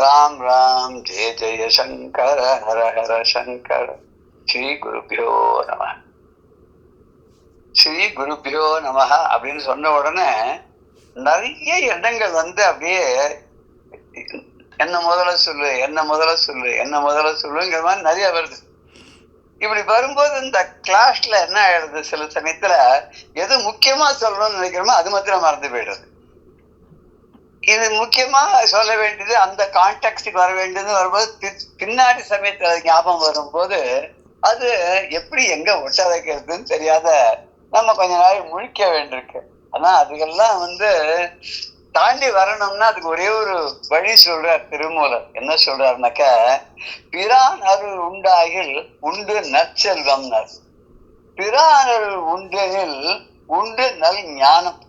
ராம் ராம் ஜெய ஜெய சங்கர ஹர ஹர சங்கர. ஸ்ரீ குருபியோ நம. ஸ்ரீ குருபியோ நம அப்படின்னு சொன்ன உடனே நிறைய எண்ணங்கள் அப்படியே என்ன முதல்ல சொல்லு, என்ன முதல்ல சொல்லு, என்ன முதல்ல சொல்லுங்கிற மாதிரி நிறைய வருது. இப்படி வரும்போது இந்த கிளாஸ்ல என்ன ஆயிடுது, சில சமயத்துல எது முக்கியமா சொல்லணும்னு நினைக்கிறோமோ அது மாத்திரம் மறந்து போயிடுது. இது முக்கியமா சொல்ல வேண்டியது, அந்த கான்டெக்ஸ்டுக்கு வர வேண்டியது வரும்போது பின்னாடி சமயத்துல ஞாபகம் வரும்போது அது எப்படி எங்க ஒட்ட வைக்கிறதுன்னு தெரியாத நம்ம கொஞ்ச நாள் முழிக்க வேண்டியிருக்கு. ஆனா அதுக்கெல்லாம் தாண்டி வரணும்னா அதுக்கு ஒரே ஒரு வழி சொல்றார் திருமூலர். என்ன சொல்றாருனாக்க, பிரான் அருள் உண்டாகில் உண்டு நற்செல்வம்னார். பிரான் அருள் உண்டெனில் உண்டு நல் ஞானம்.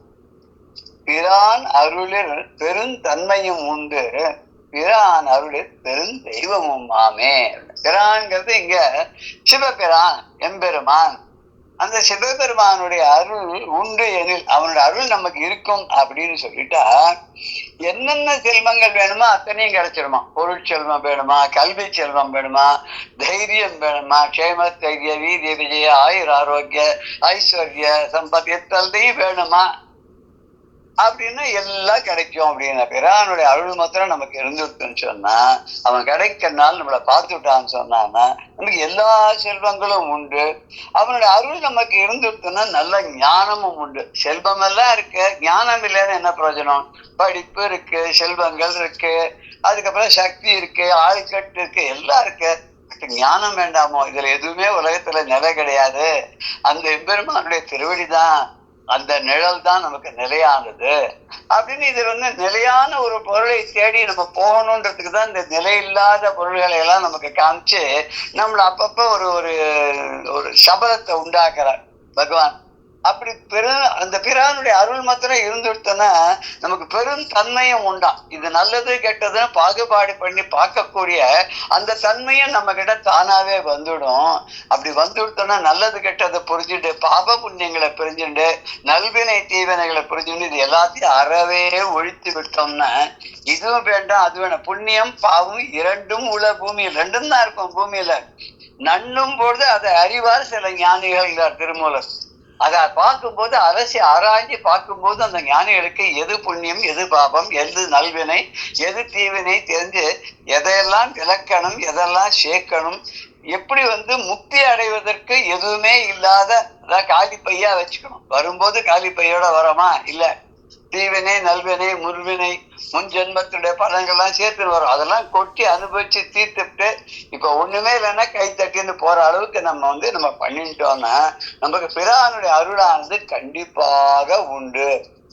பிரான் அருளில் பெருந்தன்மையும் உண்டு, பிரான் அருளில் பெருந்தெய்வமும் ஆமே. பிரான்ங்கிறது இங்க சிவபிரான், எம்பெருமான். அந்த சிவபெருமானுடைய அருள் உண்டு எனில், அவனுடைய அருள் நமக்கு இருக்கும் அப்படின்னு சொல்லிட்டா என்னென்ன செல்வங்கள் வேணுமோ அத்தனையும் கிடைச்சிருமா. பொருட்செல்வம் வேணுமா, கல்வி செல்வம் வேணுமா, தைரியம் வேணுமா, க்ஷேம தைரிய வீரிய விஜய ஆயுர் ஆரோக்கிய ஐஸ்வர்ய சம்பத் எத்தல்தையும் வேணுமா அப்படின்னு எல்லாம் கிடைக்கும். அப்படின்னா பிரானுடைய அருள் மாத்திரம் நமக்கு இருந்துருக்குன்னு சொன்னா, அவன் கிடைக்கிறனால நம்மளை பார்த்துட்டான்னு சொன்னான்னா நமக்கு எல்லா செல்வங்களும் உண்டு. அவனுடைய அருள் நமக்கு இருந்துருக்குன்னா நல்ல ஞானமும் உண்டு. செல்வம் எல்லாம் இருக்கு, ஞானம் இல்லைன்னு என்ன பிரயோஜனம்? படிப்பு இருக்கு, செல்வங்கள் இருக்கு, அதுக்கப்புறம் சக்தி இருக்கு, ஆழ்கட்டு இருக்கு, எல்லாம் இருக்கு. ஞானம் வேண்டாமோ? இதுல எதுவுமே உலகத்துல நிலை கிடையாது. அந்த எம்பெருமானுடைய திருவடிதான், அந்த நிழல் தான் நமக்கு நிலையானது அப்படின்னு. இது நிலையான ஒரு பொருளை தேடி நம்ம போகணுன்றதுக்கு தான் இந்த நிலையில்லாத பொருள்களை எல்லாம் நமக்கு காமிச்சு நம்மள அப்பப்ப ஒரு ஒரு சபலத்தை உண்டாக்குறார் பகவான். அப்படி அந்த பிரானுடைய அருள் மாத்திரம் இருந்துட்டோன்னா நமக்கு பெரும் தன்மையும் உண்டாம். இது நல்லது கெட்டதுன்னு பாகுபாடு பண்ணி பார்க்கக்கூடிய அந்த தன்மையும் நம்ம கிட்ட தானாவே வந்துடும். அப்படி வந்துவிட்டோம்னா நல்லது கெட்டதை புரிஞ்சுட்டு, பாப புண்ணியங்களை புரிஞ்சுட்டு, நல்வினை தீவினைகளை புரிஞ்சுட்டு, இது எல்லாத்தையும் அறவே ஒழித்து விட்டோம்னா இதுவும் வேண்டாம் அது வேண்டாம். புண்ணியம் பாவம் இரண்டும் உள்ள பூமியில், ரெண்டும் தான் இருக்கும் பூமியில. நண்ணும் பொழுது அதை அறிவார் சில ஞானிகள் திருமூலர். அதை பார்க்கும்போது அரசி ஆராய்ச்சி பார்க்கும்போது அந்த ஞானிகளுக்கு எது புண்ணியம், எது பாபம், எது நல்வினை, எது தீவினை தெரிஞ்சு எதையெல்லாம் விளக்கணும், எதெல்லாம் சேர்க்கணும், எப்படி முக்தி அடைவதற்கு எதுவுமே இல்லாத காலி பையா வச்சுக்கணும். வரும்போது காலி பையோட வரமா இல்ல, தீவினை நல்வினை முன்வினை முன் ஜென்மத்துடைய பலன்கள்லாம் சேர்த்துன்னு வரும். அதெல்லாம் கொட்டி அனுபவிச்சு தீர்த்துட்டு இப்ப ஒண்ணுமே இல்லைன்னா கை தட்டின்னு போற அளவுக்கு நம்ம பண்ணிட்டோம்னா நமக்கு பிரானுடைய அருளானது கண்டிப்பாக உண்டு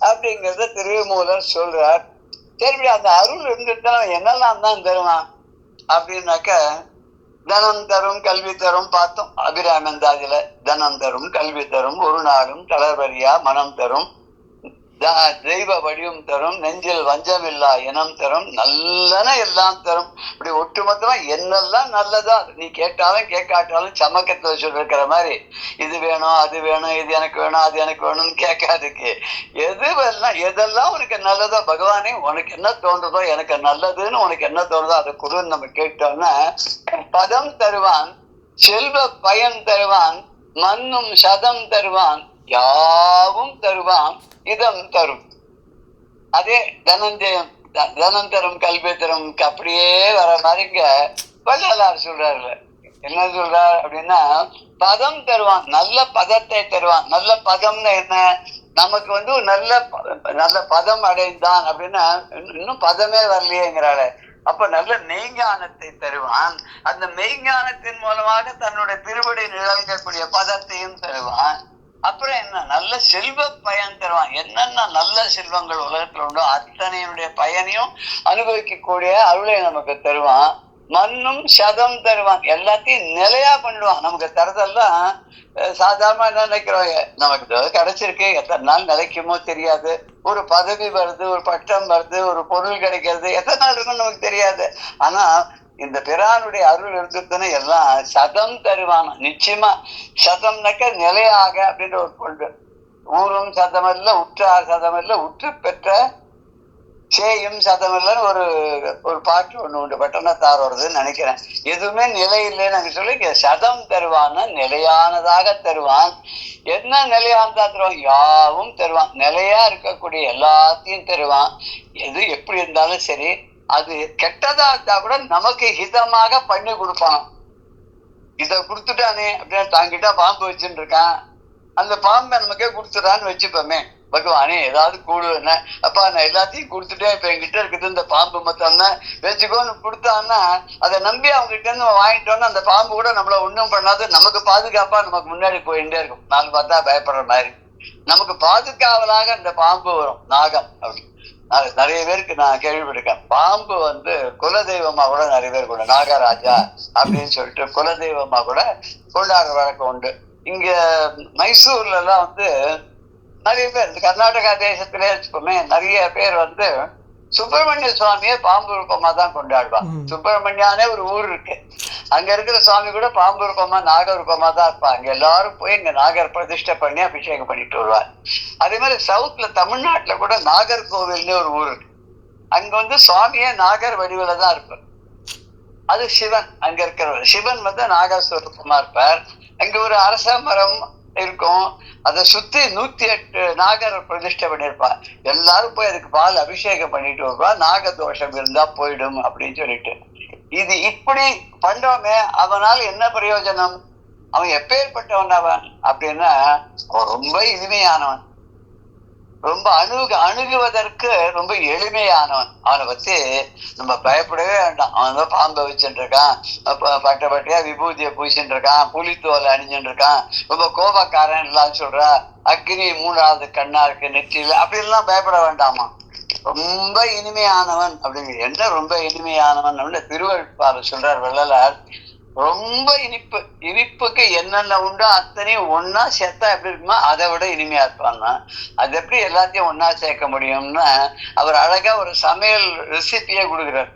அப்படிங்கிறத திருமூலர் சொல்றார். சரி, அந்த அருள் இருந்துட்டு என்னெல்லாம் தான் தருவான் அப்படின்னாக்க, தனம் தரும் கல்வி தரும் பார்த்தோம். அபிராமந்தாதில தனம் தரும் கல்வி தரும் ஒரு நாளும் தளர்வரியா மனம் தரும், தெய்வ வடிவம் தரும், நெஞ்சில் வஞ்சமில்லா இனம் தரும், நல்லன எல்லாம் தரும். இப்படி ஒட்டுமொத்தமா என்னெல்லாம் நல்லதா நீ கேட்டாலும் கேட்காட்டாலும் சமக்கத்துல சொல்லிருக்கிற மாதிரி இது வேணும் அது வேணும், இது எனக்கு வேணும் அது எனக்கு வேணும்னு கேட்காதுக்கு எதெல்லாம் உனக்கு நல்லதோ பகவானே உனக்கு என்ன தோன்றதோ, எனக்கு நல்லதுன்னு உனக்கு என்ன தோணுதோ அதை கொடுன்னு நம்ம கேட்டோம்னா பதம் தருவான், செல்வ பயன் தருவான், மண்ணும் சதம் தருவான், யாவும் தருவான், இதம் தரும். அதே தனம் தரும் கல்வி தரும் அப்படியே வர மாதிரிங்க வள்ளலார் சொல்றாரு. என்ன சொல்றார் அப்படின்னா, பதம் தருவான், நல்ல பதத்தை தருவான். நல்ல பதம்னு என்ன? நமக்கு நல்ல பதம் அடைந்தான் அப்படின்னா இன்னும் பதமே வரலையேங்கிறாள். அப்ப நல்ல மெய்ஞானத்தை தருவான். அந்த மெய்ஞானத்தின் மூலமாக தன்னுடைய திருவடி நிழல்கக்கூடிய பதத்தையும் தருவான். அப்புறம் என்ன? நல்ல செல்வ பயன் தருவான். என்னென்ன நல்ல செல்வங்கள் உலகத்துல உண்டோ அத்தனையுடைய பயனையும் அனுபவிக்கக்கூடிய அருளை நமக்கு தருவான். மண்ணும் சதம் தருவான், எல்லாத்தையும் நிலையா பண்ணுவான். நமக்கு தரதெல்லாம் சாதாரணமா என்ன நினைக்கிறோம், நமக்கு கிடைச்சிருக்கு எத்தனை நாள் நிலைக்குமோ தெரியாது. ஒரு பதவி வருது, ஒரு பட்டம் வருது, ஒரு பொருள் கிடைக்கிறது, எத்தனை நாள் இருக்குன்னு நமக்கு தெரியாது. ஆனா இந்த பிரானுடைய அருள் இருந்துச்சுன்னா எல்லாம் சதம் தருவானா. நிச்சயமா சதம்னாக்க நிலையாக அப்படின்ற ஒரு கொள்கை. ஊரும் சதமல்ல உற்றார் சதமல்ல உற்று பெற்ற சேயும் சதமில்லன்னு ஒரு ஒரு பாட்டு ஒண்ணு உண்டு, பட்டணத்தார் வருதுன்னு நினைக்கிறேன். எதுவுமே நிலை இல்லைன்னு நாங்க சொல்லி சதம் தருவான்னா நிலையானதாக தருவான். என்ன நிலையானதா தருவான்? யாவும் தருவான். நிலையா இருக்கக்கூடிய எல்லாத்தையும் தருவான். எது எப்படி இருந்தாலும் சரி, அது கெட்டதா இருந்தா கூட நமக்கு ஹிதமாக பண்ணி கொடுப்பான். இதை கொடுத்துட்டானே அப்படின்னு தாங்கிட்ட பாம்பு வச்சுட்டு இருக்கான், அந்த பாம்பை நமக்கே கொடுத்துட்டான்னு வச்சுப்போமே, பகவானே ஏதாவது கூடுன அப்பா நான் எல்லாத்தையும் கொடுத்துட்டேன், இப்ப என்கிட்ட இருக்குது இந்த பாம்பு மொத்தம் தான் வச்சுக்கோன்னு கொடுத்தான்னா அதை நம்பி அவங்க கிட்ட இருந்து வாங்கிட்டோம்னா அந்த பாம்பு கூட நம்மள ஒண்ணும் பண்ணாது, நமக்கு பாதுகாப்பா நமக்கு முன்னாடி போயிட்டே இருக்கும். நாலு பார்த்தா பயப்படுற மாதிரி நமக்கு பாதுகாவலாக அந்த பாம்பு வரும், நாகம். அப்படி நிறைய பேருக்கு நான் கேள்விப்பட்டிருக்கேன். பாம்பு குலதெய்வமா கூட நிறைய பேர் கூட நாகராஜா அப்படின்னு சொல்லிட்டு குலதெய்வமா கூட கொண்டாடுற வழக்கம் உண்டு. இங்க மைசூர்ல எல்லாம் நிறைய பேர், கர்நாடகா தேசத்திலே வச்சுக்கோமே, நிறைய பேர் சுப்பிரமணிய சுவாமியை பாம்பு ரூபமா தான் கொண்டாடுவான். சுப்பிரமணியானே ஒரு ஊர் இருக்கு, அங்க இருக்கிற சுவாமி கூட பாம்பு ரூபமா நாக ரூபமா தான் இருப்பாங்க. அங்க எல்லாரும் போய் இங்க நாகர் பிரதிஷ்டை பண்ணி அபிஷேகம் பண்ணிட்டு வருவார். அதே மாதிரி சவுத்ல தமிழ்நாட்டுல கூட நாகர்கோவில்னு ஒரு ஊர் இருக்கு, அங்க சுவாமியே நாகர் வடிவில தான் இருப்பார். அது சிவன், அங்க இருக்கிறவர் சிவன் நாகஸ்வரூபமா இருப்பார். அங்க ஒரு அரச மரம் இருக்கும், அதை சுத்தி 108 நாகர் பிரதிஷ்டை பண்ணிருப்பா. எல்லாரும் போய் அதுக்கு பால் அபிஷேகம் பண்ணிட்டு வருவா, நாக தோஷம் இருந்தா போயிடும் அப்படின்னு சொல்லிட்டு. இது இப்படி பண்றோமே, அவனால என்ன பிரயோஜனம்? அவன் எப்பேற்பட்டவன் அவன் அப்படின்னா, ரொம்ப இனிமையானவன், ரொம்ப அணுகுவதற்கு ரொம்ப எளிமையானவன். அவனை பத்தி நம்ம பயப்படவே வேண்டாம். அவன் பாம்பை வச்சுட்டு இருக்கான், பட்டையா விபூதியை பூசிட்டு இருக்கான், புலித்தோலை அணிஞ்சுட்டு இருக்கான், ரொம்ப கோபக்காரன் எல்லாம் சொல்றா, அக்னி 3வது கண்ணா இருக்கு நெற்றியில, அப்படி எல்லாம் பயப்பட வேண்டாமா. ரொம்ப இனிமையானவன் அப்படிங்கிற என்ன ரொம்ப இனிமையானவன் அப்படின்னு திருவள்ளுவர் சொல்றார் வள்ளலார். ரொம்ப இனிப்புக்கு என்னென்ன உண்டோ அத்தனையும் ஒன்னா சேர்த்தா எப்படி இருக்குமா, அதை விட இனிமையா இருப்பான்னா. அது எப்படி எல்லாத்தையும் ஒன்னா சேர்க்க முடியும்னா, அவர் அழகா ஒரு சமையல் ரெசிபியே கொடுக்குறார்.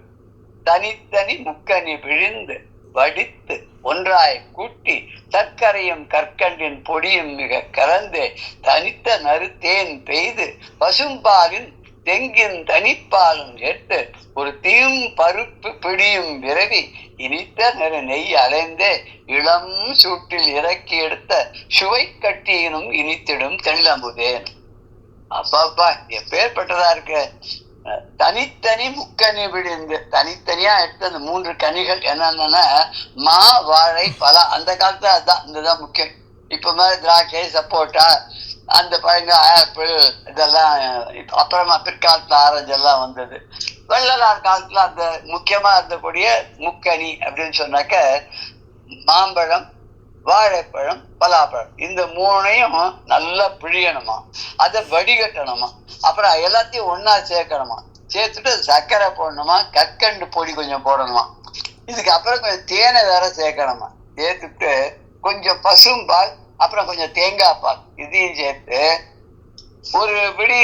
தனித்தனி முக்கனி பிழிந்து வடித்து ஒன்றாய் கூட்டி தற்கரையும் கற்கண்டின் பொடியும் மிக கலந்து தனித்த நறுத்தேன் பெய்து பசும்பாலின் தெங்கின் தனிப்பாலும் சேர்த்து ஒரு தீம் பருப்பு பிடியும் விரவி இனித்த நெய் அலைந்து இளம் சூட்டில் இறக்கி எடுத்த சுவை கட்டியினும் இனித்திடும் தெளிலமுதேன். அப்பாப்பா எப்பேற்பட்டதா இருக்கு. தனித்தனி முக்கனி விழுந்து தனித்தனியா எடுத்து அந்த 3 கனிகள் என்னன்னா மா வாழை பலா. அந்த காலத்துல அதுதான், இதுதான் முக்கியம். இப்ப மாதிரி திராட்சை சப்போட்டா அந்த பழங்கள் ஆப்பிள் இதெல்லாம் அப்புறமா பிற்காலத்துல ஆரஞ்சு எல்லாம் வந்தது. வள்ளலார் காலத்துல அந்த முக்கியமா இருந்தக்கூடிய முக்கனி அப்படின்னு சொன்னாக்க மாம்பழம், வாழைப்பழம், பலாப்பழம், இந்த 3ஐயும் நல்லா பிழியணுமா, அதை வடிகட்டணுமா, அப்புறம் எல்லாத்தையும் ஒன்னா சேர்க்கணுமா, சேர்த்துட்டு சர்க்கரை போடணுமா, கற்கண்டு பொடி கொஞ்சம் போடணுமா, இதுக்கு அப்புறம் கொஞ்சம் தேனை வேற சேர்க்கணுமா, சேர்த்துட்டு கொஞ்சம் பசும்பால், அப்புறம் கொஞ்சம் தேங்காய் பால், இதையும் சேர்த்து ஒரு பிடி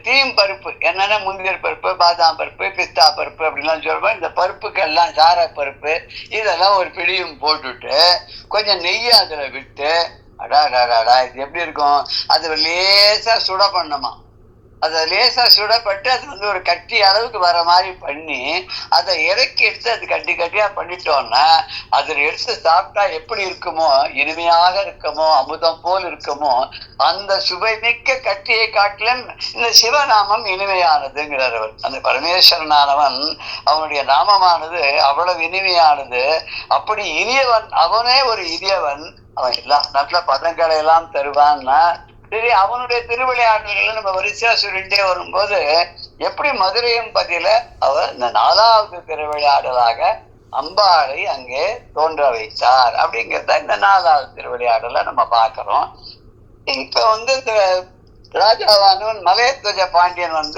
தீம் பருப்பு, என்னன்னா முந்திரி பருப்பு, பாதாம் பருப்பு, பிஸ்தா பருப்பு அப்படின்லாம் சொல்லுவோம். இந்த பருப்புக்கெல்லாம் சார பருப்பு இதெல்லாம் ஒரு பிடியும் போட்டுட்டு கொஞ்சம் நெய்யை அதுல விட்டு அடாடாடா இது எப்படி இருக்கும், அது லேசா சுட பண்ணணுமா. அதை லேசா சுடப்பட்டு அது ஒரு கட்டி அளவுக்கு வர மாதிரி பண்ணி அதை இறக்கி எடுத்து அது கட்டி கட்டியா பண்ணிட்டோம்னா அதில் எடுத்து சாப்பிட்டா எப்படி இருக்குமோ, இனிமையாக இருக்குமோ, அமுதம் போல் இருக்குமோ, அந்த சுவை மிக்க கட்டியை காட்டிலும் இந்த சிவநாமம் இனிமையானதுங்கிறார் அவர். அந்த பரமேஸ்வரனானவன் அவனுடைய நாமமானது அவ்வளவு இனிமையானது. அப்படி இனியவன், அவனே ஒரு இனியவன், அவன் எல்லாம் நல்ல பதங்களை எல்லாம் தருவான்னா சரி. அவனுடைய திருவிளையாடல்களை நம்ம வரிசையா சொல்லிட்டே வரும்போது எப்படி மதுரையும் பதில அவர் இந்த 4வது திருவிளையாடலாக அம்பாளை அங்கே தோன்ற வைத்தார் அப்படிங்கிறத இந்த 4வது திருவிளையாடலை நம்ம பார்க்கிறோம். இப்ப இந்த ராஜாவானவன் மலையத்வஜ பாண்டியன்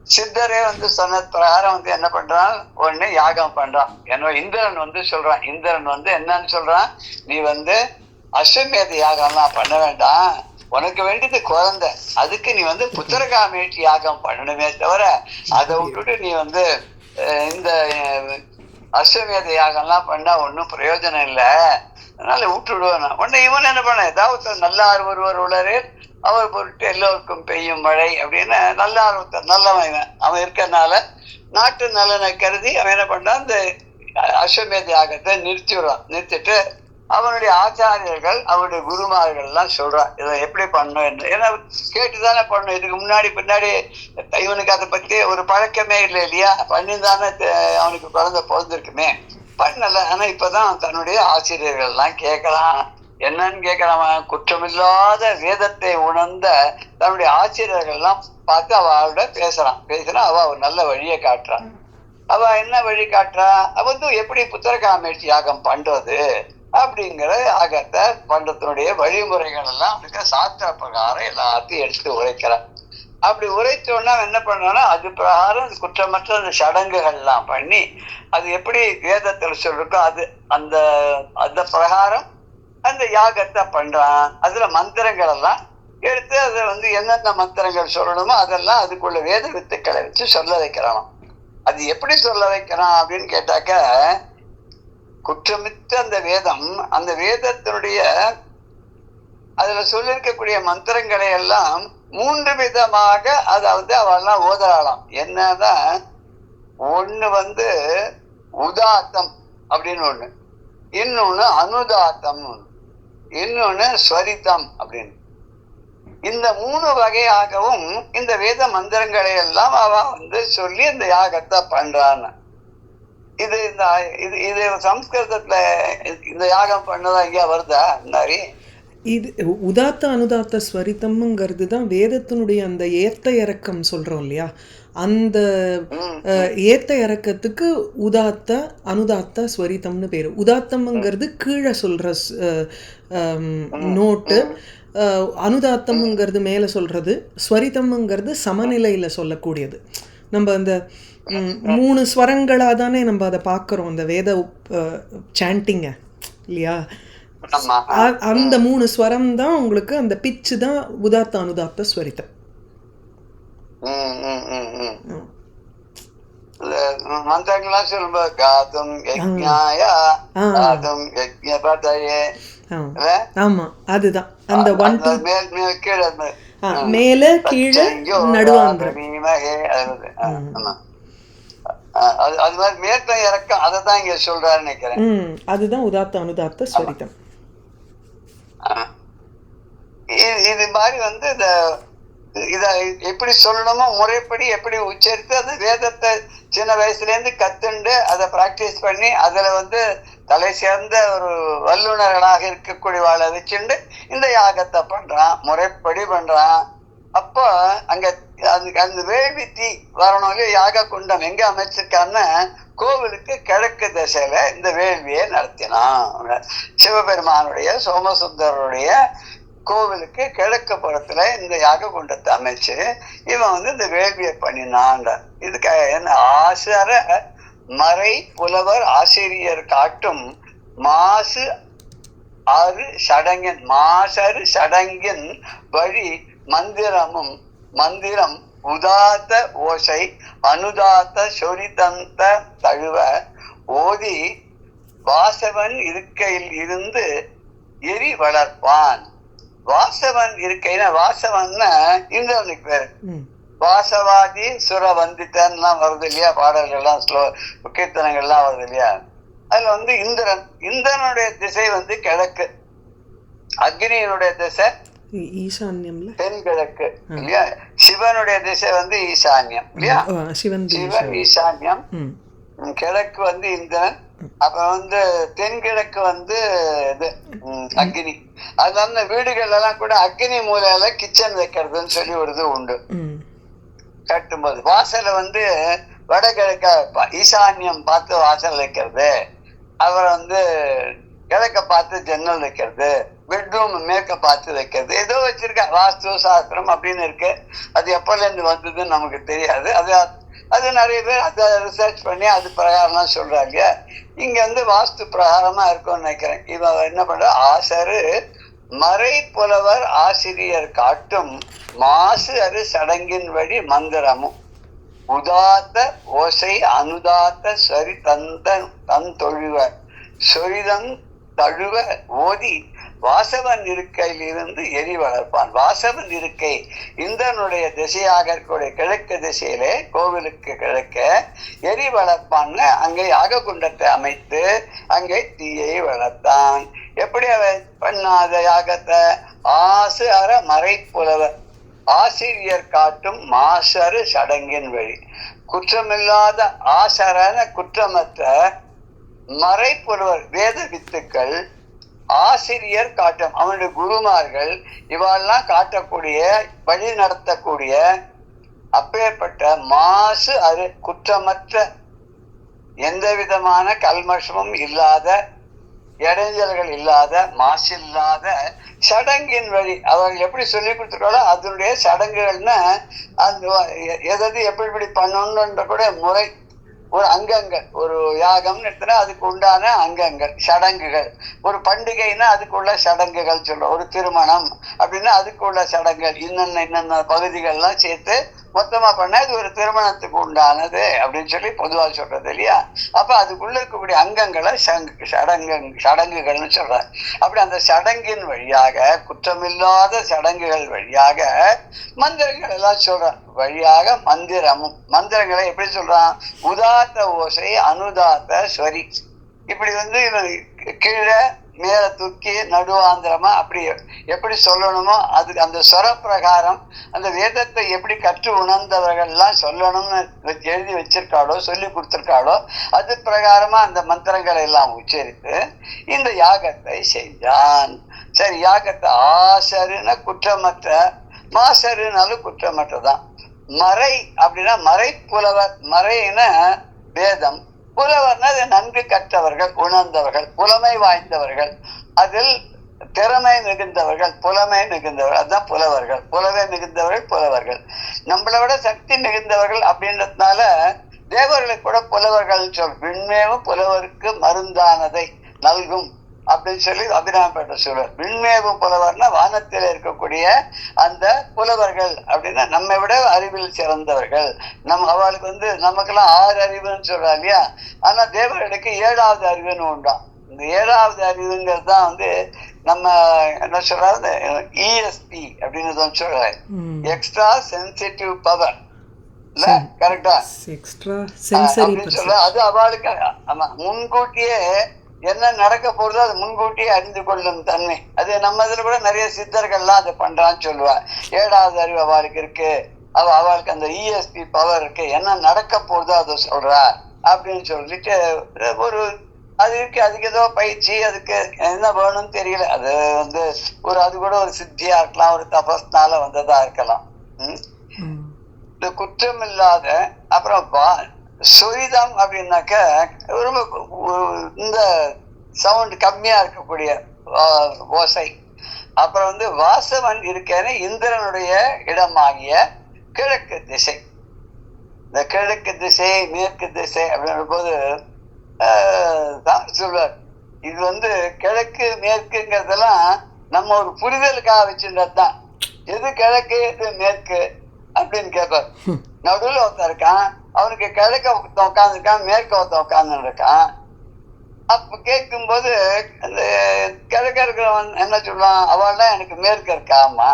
சித்தரே சொன்ன பிரகாரம் என்ன பண்றான், ஒண்ணு யாகம் பண்றான். என்ன இந்திரன் சொல்றான், இந்திரன் என்னன்னு சொல்றான், நீ அஸ்வமேத யாகம்லாம் பண்ண வேண்டாம், உனக்கு வேண்டியது குழந்தை, அதுக்கு நீ புத்திரகாமேட்டி யாகம் பண்ணணுமே தவிர அதை விட்டுட்டு நீ இந்த அஸ்வமேத யாகம்லாம் பண்ணா ஒன்னும் பிரயோஜனம் இல்லை, அதனால விட்டுடுவேன். உடனே இவன் என்ன பண்ண, ஏதாவது நல்ல ஒருவர் உள்ளாரு, அவர் பொருட்டு எல்லோருக்கும் பெய்யும் மழை அப்படின்னு நல்லா நல்லவன் அவன் இருக்கிறதுனால நாட்டு நலனை கருதி அவன் என்ன பண்றான், இந்த அஸ்வமேத யாகத்தை நிறுத்திட்டு அவனுடைய ஆச்சாரியர்கள் அவனுடைய குருமார்கள் எல்லாம் சொல்றான் இதை எப்படி பண்ணும் என்று. ஏன்னா கேட்டுதானே பண்ணும். இதுக்கு முன்னாடி பின்னாடி இவனுக்கு அதை பத்தி ஒரு பழக்கமே இல்லை இல்லையா, பண்ணிதானே அவனுக்கு குழந்தை பிறந்திருக்குமே, பண்ணல. ஆனா இப்பதான் தன்னுடைய ஆசிரியர்கள் எல்லாம் கேட்கறான். என்னன்னு கேட்கறான், குற்றமில்லாத வேதத்தை உணர்ந்த தன்னுடைய ஆசிரியர்கள் எல்லாம் பார்த்து அவளோட பேசுறான். அவ ஒரு நல்ல வழியை காட்டுறான். அவ என்ன வழி காட்டுறா, அவ வந்து எப்படி புத்திரகாமேட்சி யாகம் பண்றது அப்படிங்கிற யாகத்தை பண்றதுடைய வழிமுறைகள் எல்லாம் அவனுக்கு சாஸ்திர பிரகாரம் எல்லாத்தையும் எடுத்து உரைக்கிறான். அப்படி உரைத்தோன்னா என்ன பண்ணோம்னா அது பிரகாரம் குற்றமற்ற அந்த சடங்குகள் எல்லாம் பண்ணி அது எப்படி வேதத்தில் சொல்லிருக்கோ அது அந்த அந்த பிரகாரம் அந்த யாகத்தை பண்றான். அதுல மந்திரங்கள் எல்லாம் எடுத்து அதை வந்து என்னென்ன மந்திரங்கள் சொல்லணுமோ அதெல்லாம் அதுக்குள்ள வேத வித்துக்களை வச்சு சொல்ல வைக்கிறான். அது எப்படி சொல்ல வைக்கிறான் அப்படின்னு கேட்டாக்க, குற்றமித்த அந்த வேதம், அந்த வேதத்தினுடைய அதுல சொல்லிருக்கக்கூடிய மந்திரங்களை எல்லாம் 3 விதமாக அதை வந்து அவெல்லாம் ஓதலாம். என்னதான், ஒண்ணு வந்து உதாத்தம் அப்படின்னு ஒண்ணு, இன்னொன்னு அனுதாத்தம், இன்னொன்னு ஸ்வரிதம் அப்படின்னு. இந்த 3 வகையாகவும் இந்த வேத மந்திரங்களை எல்லாம் அவ வந்து சொல்லி இந்த யாகத்தை பண்றான்னு. இது இந்த இது சம்ஸ்கிருதத்துல இந்த யாகம் பண்ணதா இங்க வருதா மாதிரி? இது உதாத்த அனுதாத்த ஸ்வரிதம்ங்கிறது தான் வேதத்தினுடைய அந்த ஏத்த இறக்கம் சொல்றோம் இல்லையா, அந்த ஏத்த இறக்கத்துக்கு உதாத்த அனுதாத்த ஸ்வரிதம்னு பேரு. உதாத்தம்ங்கிறது கீழே சொல்ற நோட்டு, அனுதாத்தம்ங்கிறது மேலே சொல்றது, ஸ்வரிதம்ங்கிறது சமநிலையில் சொல்லக்கூடியது. நம்ம அந்த 3 ஸ்வரங்களாக தானே நம்ம அதை பார்க்குறோம் அந்த வேத சாண்டிங்க இல்லையா. அந்த 3 ஸ்வரம் தான் உங்களுக்கு, அந்த பிச்சு தான் உதாத்த அனுதாத்த ஸ்வரிதம். மந்திரங்கள்லாம் சொல்லும்போது காதும் யஜ்ஞாய காதும் யஜ்ஞபதயே. ஆமா, அதுதான் அந்த 1 2 மேல் மேல் கீழே மேல கீழே நடுவாந்திரம். அது மாதிரி மேற்க இறக்கம் அதை தான் இங்க சொல்றாரு நினைக்கிறேன். அதுதான் உதாத்த அனுதாத்த ஸ்வரிதம். இது மாதிரி வந்து இத எப்படி சொல்லணுமோ முறைப்படி எப்படி உச்சரித்து அந்த வேதத்தை சின்ன வயசுல இருந்து கத்துண்டு அதை பிராக்டிஸ் பண்ணி அதுல வந்து தலை சேர்ந்த ஒரு வல்லுநர்களாக இருக்கக்கூடியவாளை வச்சுண்டு இந்த யாகத்தை பண்றான், முறைப்படி பண்றான். அப்போ அங்க அந்த வேள்வி தீ வரணும் இல்லையா. யாக குண்டம் எங்க அமைச்சிருக்கான்னு கோவிலுக்கு கிழக்கு திசையில இந்த வேள்வியை நடத்தினான். சிவபெருமானுடைய சோமசுந்தருடைய கோவிலுக்கு கிழக்கு புறத்துல இந்த யாக குண்டத்தை அமைச்சு இவன் வந்து இந்த வேள்வியை பண்ணினான். இதுக்காக என்ன, ஆசர மறை புலவர் ஆசிரியர் காட்டும் மாசு ஆறு சடங்கின் மாசரு சடங்கின் வழி மந்திரமும் மந்திரம் உதாத்த ஓசை அனுதாத்த சொரிதந்த தழுவ ஓதி வாசவன் இருக்கையில் இருந்து எரி வளர்ப்பான். வாசவன் இருக்கைன்னா, வாசவன்னா இந்திரனுக்கு பேரு. வாசவாதி சுர வந்தித்தன்லாம் வருது இல்லையா, பாடல்கள்லாம் கீர்த்தனங்கள்லாம் வருது இல்லையா. அதுல வந்து இந்திரனுடைய திசை வந்து கிழக்கு, அக்னியினுடைய திசை ஈசான்யம்ல தென்கிழக்கு இல்லையா, சிவனுடைய திசை வந்து ஈசான்யம் இல்லையா, சிவன் ஈசான்யம், கிழக்கு வந்து இந்திரன், அப்புறம் வந்து தென்கிழக்கு வந்து இது அக்னி. அதனால வீடுகள் எல்லாம் கூட அக்னி மூலையில கிச்சன் வைக்கிறதுன்னு சொல்லி ஒரு இது உண்டு. கட்டும்போது வாசல வந்து வடகிழக்க ஈசான்யம் பார்த்து வாசல் வைக்கிறது, அப்புறம் வந்து கிழக்க பார்த்து ஜன்னல் வைக்கிறது, பெட்ரூம் மேற்க பார்த்து வைக்கிறது, ஏதோ வச்சிருக்க வாஸ்து சாஸ்திரம் அப்படின்னு இருக்கு. அது எப்பல இருந்து வந்ததுன்னு நமக்கு தெரியாது. அது நிறைய பேர் அதை ரிசர்ச் பண்ணி அது பிரகாரம்லாம் சொல்றாங்க. இங்க வந்து வாஸ்து பிரகாரமா இருக்கும்னு நினைக்கிறேன். இவன் என்ன பண்ற, ஆசரு மறை புலவர் ஆசிரியர் காட்டும் மாசு அரு சடங்கின் வழி மந்திரமும் உதாத்த ஓசை அனுதாத்த சரி தந்த தன் தொழுவ சொரிதம் தழுவ ஓதி வாசவன் இருக்கையில் இருந்து எரி வளர்ப்பான். வாசவன் இருக்கை இந்திரனுடைய திசையாக இருக்கக்கூடிய கிழக்கு திசையிலே கோவிலுக்கு கிழக்க எரி வளர்ப்பான்னு அங்கே யாக குண்டத்தை அமைத்து அங்கே தீயை வளர்த்தான். எப்படி அவன் பண்ணாத யாகத்தை? ஆசு அற மறை புலவர் ஆசிரியர் காட்டும் மாசரு சடங்கின் வழி. குற்றமில்லாத ஆசரான குற்றமற்ற மறைப்புலவர் வேத வித்துக்கள் ஆசிரியர் காட்டும் அவனுடைய குருமார்கள் இவாள்லாம் காட்டக்கூடிய வழி நடத்தக்கூடிய அப்பேற்பட்ட மாசு அரு குற்றமற்ற எந்த விதமான கல்மஷமும் இல்லாத இடைஞ்சல்கள் இல்லாத மாசில்லாத சடங்கின் வழி அவர்கள் எப்படி சொல்லி கொடுத்துருக்காளோ அதனுடைய சடங்குகள்னா அந்த எதாவது எப்படி இப்படி பண்ணணுன்ற கூட முறை ஒரு அங்கங்கள். ஒரு யாகம்னு எடுத்தா அதுக்கு உண்டான அங்கங்கள் சடங்குகள். ஒரு பண்டிகைன்னா அதுக்குள்ள சடங்குகள் சொல்றோம். ஒரு திருமணம் அப்படின்னா அதுக்குள்ள சடங்குகள் இன்னென்ன பகுதிகள்லாம் சேர்த்து மொத்தமா பண்ண இது ஒரு திருமணத்துக்கு உண்டானது அப்படின்னு சொல்லி பொதுவாக சொல்றது இல்லையா? அப்ப அதுக்குள்ள இருக்கக்கூடிய அங்கங்களை சடங்குகள்னு சொல்றாங்க. அப்படி அந்த சடங்கின் வழியாக குற்றமில்லாத சடங்குகள் வழியாக மந்திரங்கள் எல்லாம் சொல்றான். வழியாக மந்திரங்களை எப்படி சொல்றான்? உதாத்த ஓசை அனுதாத்த ஸ்வரி. இப்படி கீழே மேல தூக்கி நடுவாந்திரமா அப்படி எப்படி சொல்லணுமோ அது அந்த சொர பிரகாரம் அந்த வேதத்தை எப்படி கற்று உணர்ந்தவர்கள் எல்லாம் சொல்லணும்னு எழுதி வச்சிருக்காளோ சொல்லி கொடுத்திருக்காளோ அது பிரகாரமா அந்த மந்திரங்களை எல்லாம் உச்சரித்து இந்த யாகத்தை செஞ்சான். சரி, யாகத்தை ஆசருன்னா குற்றமற்ற, மாசருனாலும் குற்றமற்றதான். மறை அப்படின்னா மறை புலவர். மறைன்னா வேதம், புலவர்னா அது நன்கு கற்றவர்கள், உணர்ந்தவர்கள், புலமை வாய்ந்தவர்கள், அதில் திறமை மிகுந்தவர்கள், புலமை மிகுந்தவர்கள், அதுதான் புலவர்கள். புலமை மிகுந்தவர்கள் புலவர்கள். நம்மளை விட சக்தி மிகுந்தவர்கள் அப்படின்றதுனால தேவர்களுக்கு கூட புலவர்கள் சொல். விண்மேவும் புலவருக்கு மருந்தானதை நல்கும் அப்படின்னு சொல்லி அபிராமப்பட்ட சொல்வார். விண்மேவும் புலவர்னா வானத்தில் இருக்கக்கூடிய அந்த புலவர்கள் அப்படின்னா நம்மை விட அறிவில் சிறந்தவர்கள். அவளுக்கு நமக்கெல்லாம் 6 அறிவுன்னு சொல்றா இல்லையா? ஆனா தேவர்களுக்கு 7வது அறிவுன்னு உண்டாம். இந்த 7வது அறிவுங்கிறது தான் நம்ம என்ன சொல்றாரு ESP அப்படின்னு சொல்றாரு, எக்ஸ்ட்ரா சென்சிட்டிவ் பவர். இல்ல கரெக்டா? அப்படின்னு சொல்ற அது அவளுக்கு முன்கூட்டியே என்ன நடக்க போறதோ அது முன்கூட்டியே அறிந்து கொள்ளும் தன்மை. அது நம்ம இதுல கூட நிறைய சித்தர்கள்லாம் அதை பண்றான்னு சொல்லுவா. 7வது அறிவு அவளுக்கு இருக்கு, அவளுக்கு அந்த ESP பவர் இருக்கு, என்ன நடக்க போறதோ அதை சொல்றா அப்படின்னு சொல்லிட்டு ஒரு அது இருக்கு. அதுக்கு ஏதோ பயிற்சி, அதுக்கு என்ன வேணும்னு தெரியல. அது அது கூட ஒரு சித்தியா இருக்கலாம், ஒரு தபஸ்னால வந்ததா இருக்கலாம். இந்த குற்றம் இல்லாத அப்புறம் சுரிதம் அப்படின்னாக்க ரொம்ப இந்த சவுண்ட் கம்மியா இருக்கக்கூடிய ஓசை. அப்புறம் வாசவன் இருக்கேன்னு இந்திரனுடைய இடமாகிய கிழக்கு திசை. இந்த கிழக்கு திசை மேற்கு திசை அப்படின்ற போது சொல்வார். இது கிழக்கு மேற்குங்கிறதெல்லாம் நம்ம ஒரு புரிதலுக்காக வச்சுருந்ததுதான். எது கிழக்கு எது மேற்கு அப்படின்னு கேட்பார். நடுவில் ஒருத்தன் இருக்கான், அவனுக்கு கிழக்க ஒருத்தன் உட்காந்துருக்கான், மேற்க ஒருத்தன் உட்காந்து இருக்கான். அப்ப கேட்கும்போது அந்த கிழக்க இருக்கிறவன் என்ன சொல்லுவான்? அவள்லாம் எனக்கு மேற்க இருக்காமா.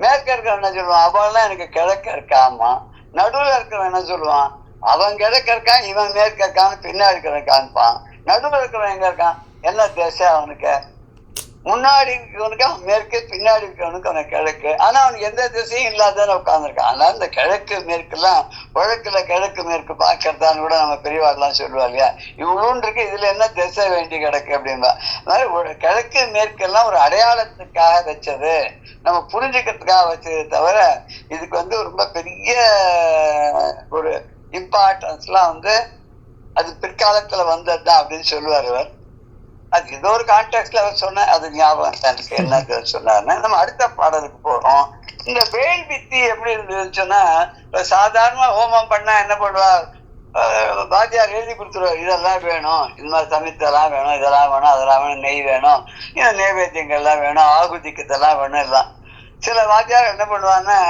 மேற்க இருக்கிறவன் என்ன சொல்லுவான்? அவள்லாம் எனக்கு கிழக்க இருக்காமா. நடுவில் இருக்கிறவன் என்ன சொல்லுவான்? அவன் கிழக்க இருக்கான், இவன் மேற்க இருக்கான்னு பின்னாடி இருக்கிறவன். நடுவில் இருக்கிறவன் எங்க இருக்கான்? என்ன திசை அவனுக்கு? முன்னாடி இருக்கவனுக்கு அவன் மேற்கு, பின்னாடி இருக்கவனுக்கு அவனுக்கு கிழக்கு. ஆனா அவனுக்கு எந்த திசையும் இல்லாதான உட்காந்துருக்கான். அதனால இந்த கிழக்கு மேற்கு எல்லாம் வழக்குல கிழக்கு மேற்கு பார்க்கறதான்னு கூட நம்ம பெரியவாள்லாம் சொல்லுவா இல்லையா? இவ்வளோன்னு இருக்கு, இதுல என்ன திசை வேண்டி கிடக்கு அப்படின்பா. அதனால கிழக்கு மேற்கு எல்லாம் ஒரு அடையாளத்துக்காக வச்சது, நம்ம புரிஞ்சுக்கிறதுக்காக வச்சது தவிர இதுக்கு ரொம்ப பெரிய ஒரு இம்பார்ட்டன்ஸ் எல்லாம் அது பிற்காலத்துல வந்ததுதான் அப்படின்னு சொல்லுவார் அவர். அது ஏதோ ஒரு கான்டெக்ட்ல அவர் சொன்ன அது ஞாபகம் எனக்கு என்ன சொன்னாருன்னா. நம்ம அடுத்த பாடலுக்கு போறோம். இந்த வேல் வித்தி எப்படி இருந்ததுன்னு சொன்னா, சாதாரணமா ஹோமம் பண்ணா என்ன பண்ணுவார்? வாத்தியார் எழுதி கொடுத்துருவார், இதெல்லாம் வேணும், இந்த மாதிரி சமைத்தெல்லாம் வேணும், இதெல்லாம் வேணும், அதெல்லாம் வேணும், நெய் வேணும், இந்த நைவேத்தியங்கள்லாம் வேணும், ஆகுதிக்கு இதெல்லாம் வேணும் எல்லாம். சில வாத்தியார் என்ன பண்ணுவாங்கன்னா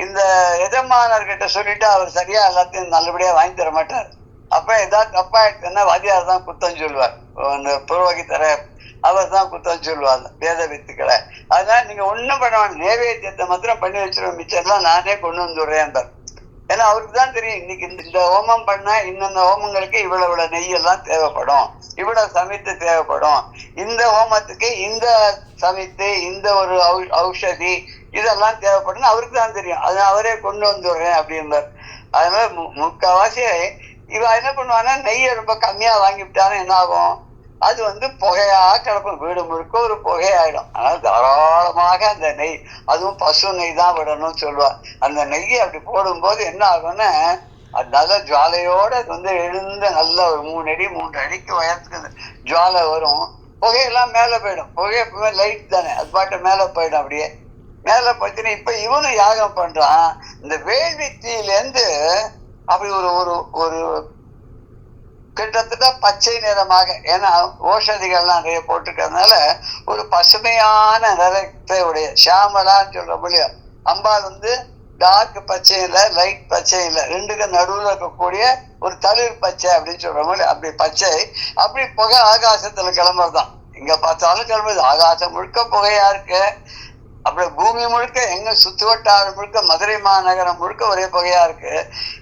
இந்த எஜமானர்கிட்ட சொல்லிட்டு அவர் சரியா எல்லாத்தையும் நல்லபடியா வாங்கி தர மாட்டார். அப்ப ஏதாவது தப்பா எடுத்துன்னா வாத்தியார் தான் குத்தம் சொல்லுவார். அந்த புரோகிதரை அவர் தான் குத்தம் சொல்லுவாங்க வேத வித்துக்களை. அதனால நீங்க ஒண்ணும் பண்ண வேண்டாம், நைவேத்தியத்தை மாத்திரம் பண்ணி வச்சிருவோம், மிச்சம்லாம் நானே கொண்டு வந்துடுறேன். ஏன்னா அவருக்கு தான் தெரியும் இன்னைக்கு இந்த ஹோமம் பண்ணா இன்னொந்த ஹோமங்களுக்கு இவ்வளவு நெய்யெல்லாம் தேவைப்படும், இவ்வளவு சமைத்து தேவைப்படும், இந்த ஹோமத்துக்கு இந்த சமைத்து இந்த ஒரு ஔஷதி இதெல்லாம் தேவைப்படும் அவருக்கு தான் தெரியும். அதை அவரே கொண்டு வந்துடுறேன் அப்படின்பார். அதனால முக்கால்வாசி இவ என்ன பண்ணுவான்னா நெய்யை ரொம்ப கம்மியா வாங்கிவிட்டாலும் என்ன ஆகும், அது புகையா கிடக்கும், வீடு முழுக்க ஒரு புகையாயிடும். அதனால தாராளமாக அந்த நெய், அதுவும் பசு நெய் தான் விடணும்னு சொல்லுவா. அந்த நெய்யை அப்படி போடும்போது என்ன ஆகும்னா அது நல்ல ஜுவாலையோட அது எழுந்து நல்ல ஒரு 3 அடி 3 அடிக்கு உயரத்துக்கு ஜுவாலை வரும். புகையெல்லாம் மேல போயிடும். புகை எப்பவுமே லைட் தானே, அது பாட்டு மேல போயிடும். அப்படியே மேல போச்சுன்னா இப்ப இவனும் யாகம் பண்றான். இந்த வேள்வி தீயிலேருந்து அப்படி ஒரு ஒரு ஒரு கிட்டத்தட்ட பச்சை நிறமாக, ஏன்னா ஓஷதிகள்லாம் நிறைய போட்டிருக்கிறதுனால ஒரு பசுமையான நிறத்தை உடைய ஷியாமலான்னு சொல்ற முடியும். அம்பாள் டார்க் பச்சை இல்லை, லைட் பச்சை இல்லை, ரெண்டுக்கும் நடுவில் இருக்கக்கூடிய ஒரு தளிர் பச்சை அப்படின்னு சொல்ற மாதிரி அப்படி பச்சை. அப்படி புகை ஆகாசத்துல கிளம்புறதுதான், எங்க பார்த்தாலும் கிளம்புது. ஆகாசம் முழுக்க புகையா இருக்கு. அப்படி பூமி முழுக்க எங்க சுத்து வட்டாரம் முழுக்க மதுரை மாநகரம் முழுக்க ஒரே புகையா இருக்கு.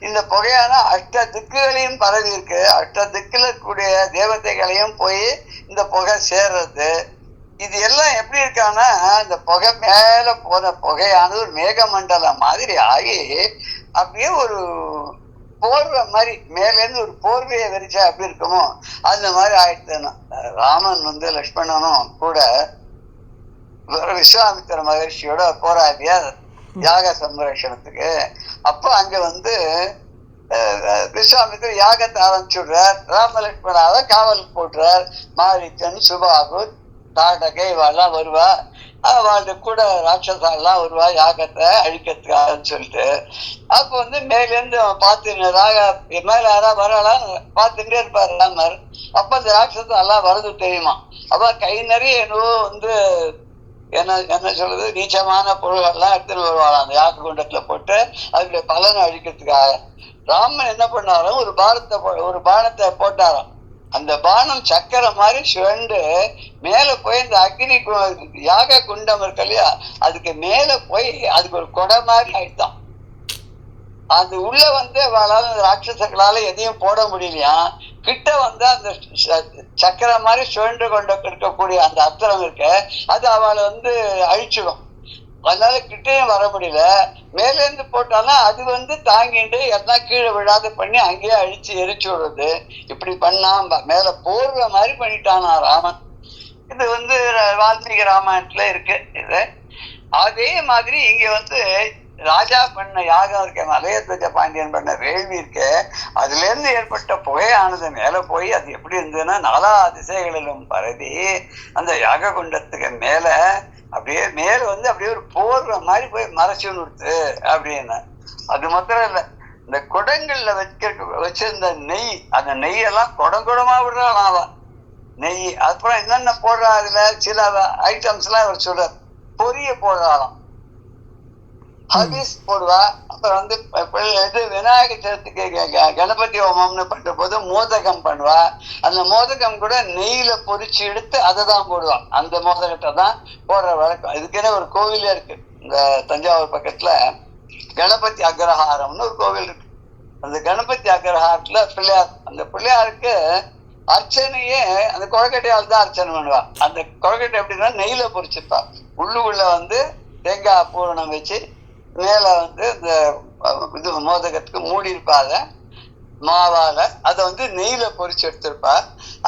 இந்த புகையான அஷ்ட திக்குகளையும் பரவி இருக்கு. அஷ்ட திக்குல கூடிய தேவதைகளையும் போய் இந்த புகை சேர்றது. இது எல்லாம் எப்படி இருக்கான்னா இந்த புகை மேல போன புகையானது ஒரு மேகமண்டலம் மாதிரி ஆகி அப்படியே ஒரு போர்வை மாதிரி மேலேருந்து ஒரு போர்வையை விரிச்சா அப்படி இருக்குமோ அந்த மாதிரி ஆயிடுச்சுன்னா. ராமன் லக்ஷ்மணனும் கூட விஸ்வாமித்திர மகர்ஷியோட போராடியா யாக சம்ரட்சணத்துக்கு. அப்போ அங்க விஸ்வாமித்திர யாகத்தை ஆரம்பிச்சுடுறார். ராமலட்சுமணாவை காவலுக்கு போட்டுறார். மாரிச்சன், சுபாபு, தாடகை இவாள்லாம் வருவா. அவளுக்கு கூட ராட்சசாலாம் வருவா யாகத்தை அழிக்கிறதுக்காகன்னு சொல்லிட்டு. அப்போ மேலேருந்து பார்த்து மேல யாரா வரலாம் பார்த்துட்டே இருப்பார் ராமர். அப்ப அந்த ராட்சசெல்லாம் வரது தெரியுமா. அப்ப கை நிறைய என்னவோ என்ன சொல்றது நீச்சமான பொருள்கள்லாம் எடுத்துட்டு வருவாளாம் அந்த யாக குண்டத்துல போட்டு அதுக்கு பலனை அழிக்கிறதுக்காக. ராமன் என்ன பண்ணாராம், ஒரு பானத்தை போட்டாராம். அந்த பானம் சக்கரை மாதிரி சுழண்டு மேல போய் இந்த அக்னி யாக குண்டம் இருக்கு இல்லையா, அதுக்கு மேல போய் அதுக்கு ஒரு கொடை மாதிரி ஆயிடுதான். அது உள்ள அவளால ராட்சசங்களால எதையும் போட முடியலையா. கிட்ட அந்த சக்கரை மாதிரி சுழன்று கொண்டு இருக்கக்கூடிய அந்த அஸ்திரம் இருக்க அது அவளை அழிச்சிடும். அதனால கிட்டையும் வர முடியல. மேலேருந்து போட்டாலும் அது தாங்கிட்டு எல்லாம் கீழே விழாத பண்ணி அங்கேயே அழிச்சு எரிச்சு விடுறது. இப்படி பண்ணா மேல போர்வை மாதிரி பண்ணிட்டானா ராமன். இது வால்மீகி ராமாயணத்துல இருக்கு. இது அதே மாதிரி இங்க ராஜா பண்ண யாகம் இருக்க, மலையத்வஜ பாண்டியன் பண்ண வேள்வி இருக்க, அதுல இருந்து ஏற்பட்ட புகையானது மேல போய் அது எப்படி இருந்ததுன்னா 4 திசைகளிலும் பரவி அந்த யாக குண்டத்துக்கு மேல அப்படியே மேல அப்படியே ஒரு போர்வை மாதிரி போய் மறைச்சு விடுத்து அப்படின்னு. அது மாத்திரம் இல்ல, இந்த குடங்கள்ல வச்சிருந்த நெய், அந்த நெய்யெல்லாம் குடங்குடமா விடுறான் நெய். அப்புறம் என்னென்ன போடுறா, அதுல சில ஐட்டம்ஸ் எல்லாம் இவர் சொல்றார். பொரிய போடுறாளாம், ஹபீஸ் போடுவா. அப்புறம் விநாயகர் சதுர்த்திக்கு கணபதி ஹோமம்னு பண்ற போது மோதகம் பண்ணுவா. அந்த மோதகம் கூட நெய்யில பொரிச்சு எடுத்து அதை தான் போடுவான். அந்த மோதகத்தை தான் போடுற வழக்கம். இதுக்குன்னு ஒரு கோவிலே இருக்கு இந்த தஞ்சாவூர் பக்கத்துல, கணபதி அக்ரஹாரம்னு ஒரு கோவில் இருக்கு. அந்த கணபதி அக்ரஹாரத்துல பிள்ளையார், அந்த பிள்ளையாருக்கு அர்ச்சனையே அந்த கொழக்கட்டையால் தான் அர்ச்சனை பண்ணுவா. அந்த கொழக்கட்டை எப்படின்னா நெய்யில பொரிச்சுப்பா. உள்ளுக்குள்ள தேங்காய் பூரணம் வச்சு மேல இந்த இது மோதகத்துக்கு மூடி இருப்பாங்க மாவால, அதை நெய்யில பொரிச்சு எடுத்திருப்பா.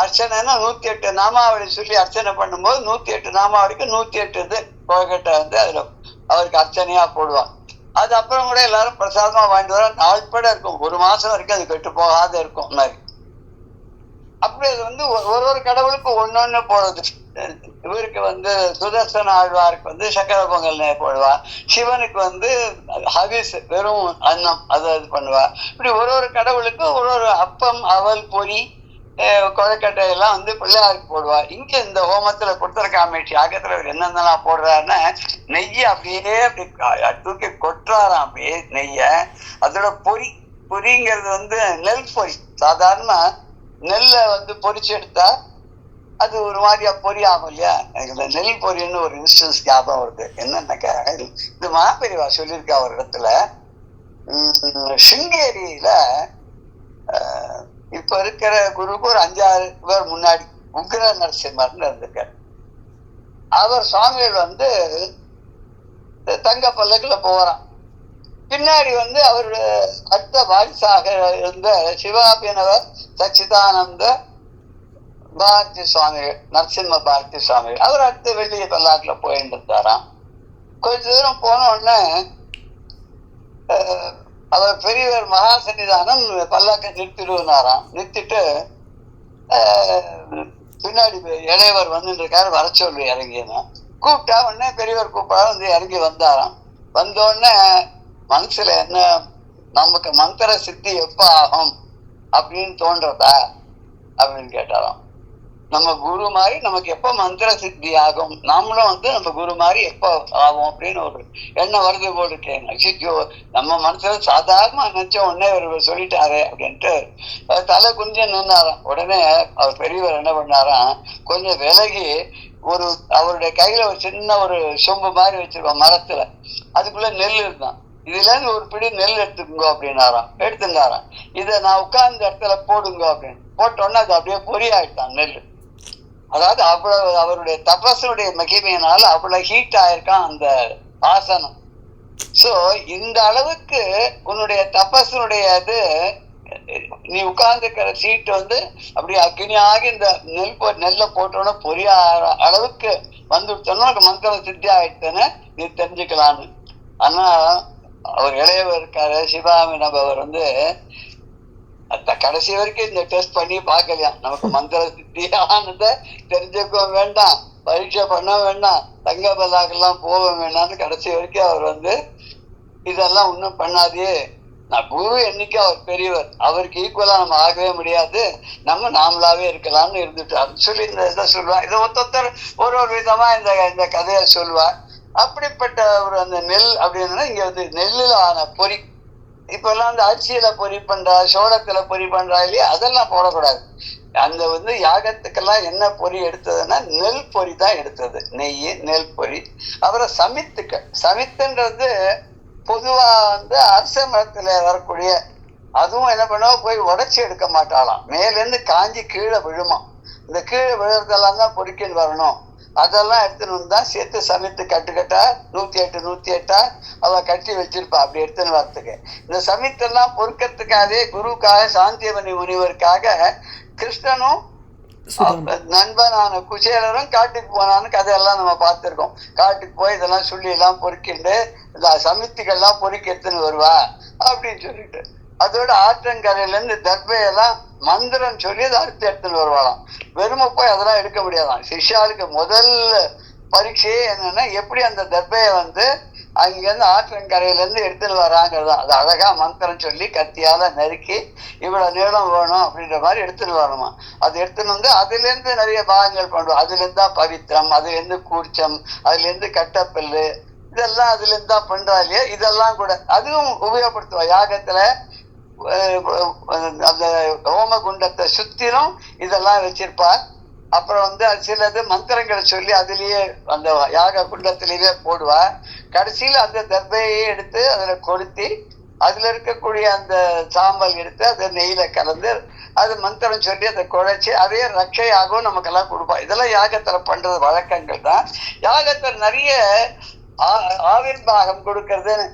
அர்ச்சனைன்னா 108 நாமாவளி சொல்லி அர்ச்சனை பண்ணும்போது 108 நாமாவளிக்கு 108 இது கொழக்கட்டை அதுல அவருக்கு அர்ச்சனையா போடுவான். அது அப்புறம் கூட எல்லாரும் பிரசாதமா வாங்கிட்டு வர நாள்பட இருக்கும், 1 மாசம் வரைக்கும் அது கெட்டு போகாத இருக்கும் மாதிரி. அப்படி அது ஒரு கடவுளுக்கு ஒன்னொன்னு போடுறது. இவருக்கு சுதர்சன ஆழ்வாருக்கு சக்கர பொங்கல் போடுவா. சிவனுக்கு ஹவிஸ் வெறும் அன்னம் அது பண்ணுவா. இப்படி ஒரு கடவுளுக்கு ஒரு அப்பம், அவல், பொரி, கொழக்கட்டை எல்லாம் பிள்ளையாருக்கு போடுவா. இங்க இந்த ஹோமத்துல கொடுத்துருக்காமேட்சி ஆகத்துல என்னென்னலாம் போடுறாருன்னா நெய்ய அப்படியே அப்படி தூக்கி கொட்டுறாராம். அப்படியே நெய்ய அதோட பொரிங்கிறது நெல் பொரி. சாதாரண நெல்லை பொரிச்சு எடுத்தா அது ஒரு மாதிரியா பொரியாகும் இல்லையா. எனக்கு இந்த நெல் பொரின்னு ஒரு இன்ஸ்டன்ஸ் ஞாபகம் வருது. என்னன்னாக்கா, இது மகாபெரிவா சொல்லியிருக்கா ஒரு இடத்துல. சிங்கேரியில இப்ப இருக்கிற குருக்கு ஒரு 5-6 பேர் முன்னாடி உக்ர நரசிம்மர்னு இருந்திருக்காரு. அவர் சுவாமிகள் வந்து தங்க பல்லக்குல போறான். பின்னாடி வந்து அவர் அடுத்த வாரிசாக இருந்த சிவாபினவர் சச்சிதானந்த பாரதி சுவாமிகள், நரசிம்ம பாரதி சுவாமிகள், அவர் அடுத்த வெள்ளிய பல்லாக்குல போயிட்டு இருந்தாராம். கொஞ்ச தூரம் போன உடனே அவர் பெரியவர் மகா சன்னிதானம் பல்லாக்க நிறுத்திடுவாராம். நிறுத்திட்டு பின்னாடி இளையவர் வந்துட்டு இருக்காரு, வர சொல்லி இறங்கினா கூப்பிட்டா உடனே பெரியவர் கூப்பிட்டா வந்து இறங்கி வந்தாராம். வந்தோடனே மனசுல என்ன, நமக்கு மந்திர சித்தி எப்ப ஆகும் அப்படின்னு தோன்றதா அப்படின்னு கேட்டாராம். நம்ம குரு மாதிரி நமக்கு எப்ப மந்திர சித்தி ஆகும், நாமளும் வந்து நம்ம குரு மாதிரி எப்ப ஆகும் அப்படின்னு ஒரு எண்ணம் வருது போட்டுட்டேன். ஐயோ, நம்ம மனசுல சாதாரணமா நினைச்சோம், உடனே அவர் சொல்லிட்டாரு அப்படின்ட்டு தலை குஞ்சம் நின்னாராம். உடனே அவர் பெரியவர் என்ன பண்ணாராம், கொஞ்சம் விலகி ஒரு அவருடைய கையில ஒரு சின்ன ஒரு சொம்பு மாதிரி வச்சிருக்கோம் மரத்துல, அதுக்குள்ள நெல் இருந்தான். இதுல இருந்து ஒரு பிடி நெல் எடுத்துக்கோங்க அப்படின்னாராம். எடுத்துட்டாராம். இதை நான் உட்கார்ந்த இடத்துல போடுங்க அப்படின்னு போட்டோன்னே அது அப்படியே பொரியாயிட்டான் நெல். அதாவது அவ்வளவு அவருடைய தபஸுடைய மகிமையினால அவ்வளவு ஹீட் ஆயிருக்கான் அந்த ஆசனம். சோ இந்த அளவுக்கு உன்னுடைய தபஸுடைய இது, நீ உட்கார்ந்துக்கிற சீட்டு வந்து அப்படி அக்னியாகி இந்த நெல்லை போட்டோன்னா பொரியா அளவுக்கு வந்துட்டோன்னா மந்திரம் சித்தி ஆயிடுச்சுன்னு நீ தெரிஞ்சுக்கலான்னு. ஆனா அவர் இளையவர் இருக்காரு சிவாமினவர் வந்து கடைசி வரைக்கும் இந்த டெஸ்ட் பண்ணி பார்க்கலையா. நமக்கு மந்திர சித்தியானதை தெரிஞ்சுக்கவும் வேண்டாம், பரீட்சை பண்ண வேண்டாம், தங்க பல்லாக்கெல்லாம் போக வேண்டாம்னு கடைசி வரைக்கும் அவர் வந்து இதெல்லாம் ஒன்றும் பண்ணாதே. நான் குரு என்னைக்கு அவர் பெரியவர், அவருக்கு ஈக்குவலா நம்ம ஆகவே முடியாது, நம்ம நாமளாவே இருக்கலாம்னு இருந்துட்டார் சொல்லி இந்த இதை சொல்லுவார். இதை ஒருத்தர் ஒரு ஒரு விதமா இந்த கதையை சொல்லுவார். அப்படிப்பட்ட ஒரு அந்த நெல் அப்படின்னா இங்க வந்து நெல்லுல ஆன பொறி. இப்ப எல்லாம் வந்து அரிசியில பொறி பண்றா, சோளத்துல பொறி பண்றா இல்லையா, அதெல்லாம் போடக்கூடாது. அந்த வந்து யாகத்துக்கெல்லாம் என்ன பொறி எடுத்ததுன்னா நெல் பொறி தான் எடுத்தது, நெய் நெல் பொறி. அப்புறம் சமித்துன்றது பொதுவா வந்து அரச மரத்துல வரக்கூடிய, அதுவும் என்ன பண்ணுவோம், போய் உடைச்சி எடுக்க மாட்டாளாம், மேலேருந்து காஞ்சி கீழே விழுமா. இந்த கீழே விழுறதெல்லாம் தான் பொறிக்கின்னு வரணும். அதெல்லாம் எடுத்துன்னு தான் சேர்த்து சமைத்து கட்டுக்கட்டா 108 அவ கட்டி வச்சிருப்பா அப்படி எடுத்துன்னு வரத்துக்கு. இந்த சமித்தெல்லாம் பொறுக்கிறதுக்காகவே குருவுக்காக சாந்தியமணி முனிவருக்காக கிருஷ்ணனும் நண்பனான குசேலரும் காட்டுக்கு போனான்னு கதையெல்லாம் நம்ம பார்த்திருக்கோம். காட்டுக்கு போய் இதெல்லாம் சொல்லி எல்லாம் பொறுக்கிண்டு இந்த சமித்திகள்லாம் பொறுக்கி எடுத்துன்னு வருவா அப்படின்னு சொல்லிட்டு, அதோட ஆற்றங்கரையில இருந்து தர்பையெல்லாம் மந்திரம் சொல்லி அதை அறுத்து எடுத்துன்னு வருவாளாம். வெறுமை போய் அதெல்லாம் எடுக்க முடியாதான். சிஷ்யாளுக்கு முதல் பரீட்சையே என்னன்னா, எப்படி அந்த தர்பையை வந்து அங்கிருந்து ஆற்றங்கரையில இருந்து எடுத்துன்னு வராங்கிறதான். அது அழகா மந்திரம் சொல்லி கத்தியால நறுக்கி இவ்வளவு நீளம் வேணும் அப்படின்ற மாதிரி எடுத்துன்னு வரணுமா. அது எடுத்துன்னு வந்து அதுல இருந்து நிறைய பாகங்கள் பண்ணுவோம். அதுல இருந்தா பவித்திரம், அதுல இருந்து கூர்ச்சம், அதுல இருந்து கட்டப்பல்லு, இதெல்லாம் அதுல இருந்தா பண்றா இல்லையா. இதெல்லாம் கூட அதுவும் உபயோகப்படுத்துவா யாகத்துல. அந்த ஹோம குண்டத்தை சுத்திலும் இதெல்லாம் வச்சிருப்பார். அப்புறம் வந்து அது சிலது மந்திரங்களை சொல்லி அதுலயே அந்த யாக குண்டத்திலேயே போடுவா. கடைசியில அந்த தர்பையே எடுத்து அதுல கொளுத்தி அதுல இருக்கக்கூடிய அந்த சாம்பல் எடுத்து அதை நெய்யில கலந்து அது மந்திரம் சொல்லி அதை குழைச்சி அதையே ரட்சையாகவும் நமக்கெல்லாம் கொடுப்பா. இதெல்லாம் யாகத்துல பண்றது வழக்கங்கள் தான். யாகத்துல நிறைய ஆவிர்வாகம் கொடுக்கறதுன்னு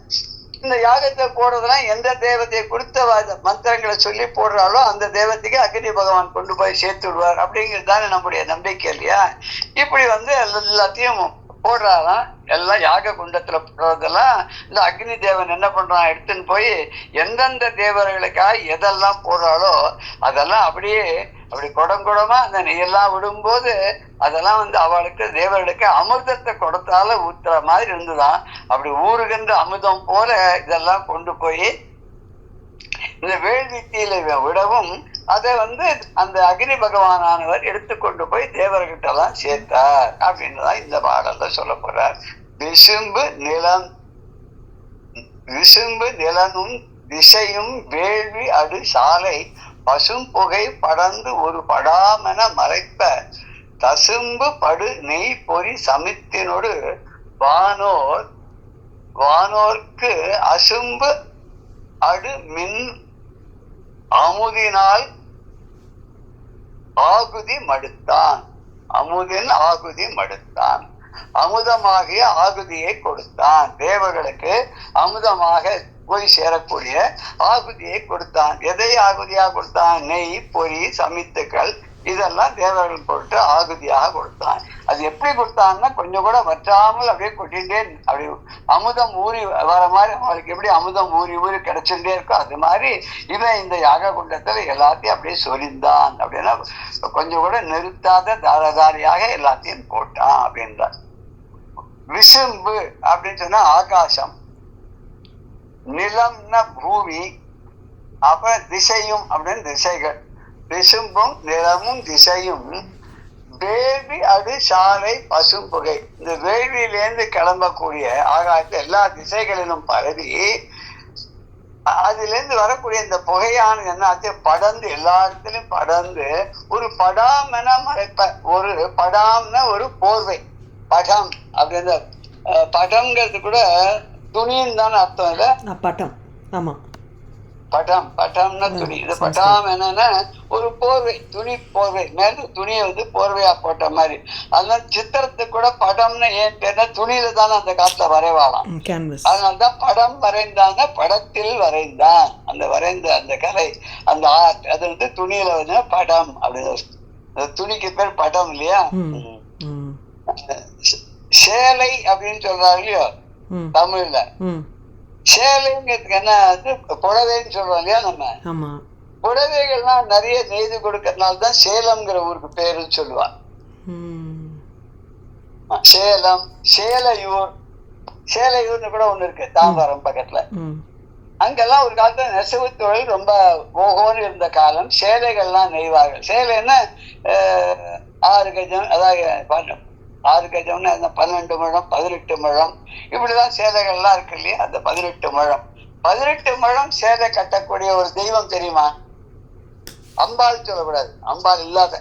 இந்த யாகத்தை போடுறதுலாம் எந்த தேவதையை கொடுத்த மந்திரங்களை சொல்லி போடுறாலோ அந்த தேவதைக்கு அக்னி பகவான் கொண்டு போய் சேர்த்து விடுவார் அப்படிங்கிறது தானே நம்முடைய நம்பிக்கை இல்லையா. இப்படி வந்து எல்லாத்தையும் போடுறாராம். எல்லாம் யாக குண்டத்துல போடுறதெல்லாம் இந்த அக்னி தேவன் என்ன பண்றான், எடுத்துன்னு போய் எந்தெந்த தேவர்களுக்காக எதெல்லாம் போடுறாளோ அதெல்லாம் அப்படியே அப்படி குடமா அந்த நெய்யெல்லாம் விடும்போது அதெல்லாம் வந்து அவளுக்கு தேவர்களுக்கு அமிர்தத்தை கொடுத்தால ஊத்துற மாதிரி இருந்துதான். அப்படி ஊறுகின்ற அமிர்தம் போல இதெல்லாம் கொண்டு போய் இந்த வேள்வித்தியில விடவும் அதை வந்து அந்த அக்னி பகவானானவர் எடுத்துக்கொண்டு போய் தேவர்கிட்ட எல்லாம் சேர்த்தார் அப்படின்னுதான் இந்த பாடல்ல சொல்ல போறார். விசும்பு நிலனும் திசையும் வேள்வி அடு சாலை பசும் புகை படர்ந்து ஒரு படாமென மறைப்ப தசும்பு படு நெய் பொறி சமித்தினோடு வானோர்க்கு அசும்பு அடு மின் அமுதினால் ஆகுதி மடுத்தான். அமுதின் ஆகுதி மடுத்தான். அமுதமாகிய ஆகுதியை கொடுத்தான். தேவர்களுக்கு அமுதமாக போய் சேரக்கூடிய ஆகுதியை கொடுத்தான். எதை ஆகுதியா கொடுத்தான்? நெய், பொறி, சமித்துக்கள் இதெல்லாம் தேவர்கள் போட்டு ஆகுதியாக கொடுத்தான். அது எப்படி கொடுத்தான்னா கொஞ்சம் கூட வற்றாமல் அப்படியே கொட்டிகிட்டே, அப்படி அமுதம் ஊறி வர மாதிரி அவளுக்கு எப்படி அமுதம் ஊறி ஊறி கிடைச்சுட்டே இருக்கோ அது மாதிரி இவன் இந்த யாக குண்டத்துல எல்லாத்தையும் அப்படியே சொரிந்தான். அப்படின்னா கொஞ்சம் கூட நிறுத்தாத தாரதாரியாக எல்லாத்தையும் போட்டான் அப்படின்றார். விசும்பு அப்படின்னு சொன்னா ஆகாசம், நிலம்னா பூமி, அப்புறம் திசையும் அப்படின்னு திசைகள். விசும்பும் நிலமும் திசையும் வேள்வி அடு சாலை பசும்புகை. இந்த வேள்வியிலேருந்து கிளம்பக்கூடிய ஆகாயத்துல எல்லா திசைகளிலும் பரவி அதுல இருந்து வரக்கூடிய இந்த புகையானது என்ன படர்ந்து எல்லா இடத்துலயும் படர்ந்து ஒரு படாமென மறைப்ப. ஒரு படாம்னா ஒரு போர்வை, படம் அப்படின்ற படம்ங்கிறது கூட துணின்னு தானே அர்த்தம். இல்ல பட்டம், ஆமா, படம், பட்டம்னா துணி. இந்த பட்டாம் என்னன்னா ஒரு போர்வை, துணி போர்வை, மேல துணியை வந்து போர்வையா போட்ட மாதிரி. அதனால சித்திரத்துக்கு கூட படம்னு ஏன் பேர்னா துணியில தானே அந்த காலத்துல வரைவாளாம். அதனால்தான் படம் வரைந்தாங்க, படத்தில் வரைந்தான். அந்த வரைந்த அந்த கலை, அந்த ஆர்ட், அது வந்து துணியில வந்து படம் அப்படின்னு. துணிக்கு பேர் படம் இல்லையா. சேலை அப்படின்னு சொல்றாங்க இல்லையோ தமிழ்ல. சேலைங்கிறதுக்கு என்ன, புடவைன்னு சொல்றோம் இல்லையா நம்ம. புடவைகள்லாம் நிறைய நெய்து கொடுக்கறதுனாலதான் சேலம்ங்கிற ஊருக்கு பேருன்னு சொல்லுவாங்க. சேலம், சேலையூர், சேலையூர்னு கூட ஒண்ணு இருக்கு தாம்பரம் பக்கத்துல. அங்கெல்லாம் ஒரு காலத்துல நெசவு தொழில் ரொம்ப ஓகோன்னு இருந்த காலம். சேலைகள்லாம் நெய்வார்கள். சேலைன்னா 6 கஜம், அதாவது 6 கஜம்னா 12 முழம், 18 முழம், இப்படிதான் சேலைகள்லாம் இருக்கு இல்லையா. அந்த 18 முழம், 18 முழம் சேலை கட்டக்கூடிய ஒரு தெய்வம் தெரியுமா? அம்பாள் சொல்லக்கூடாது, அம்பாள் இல்லாத.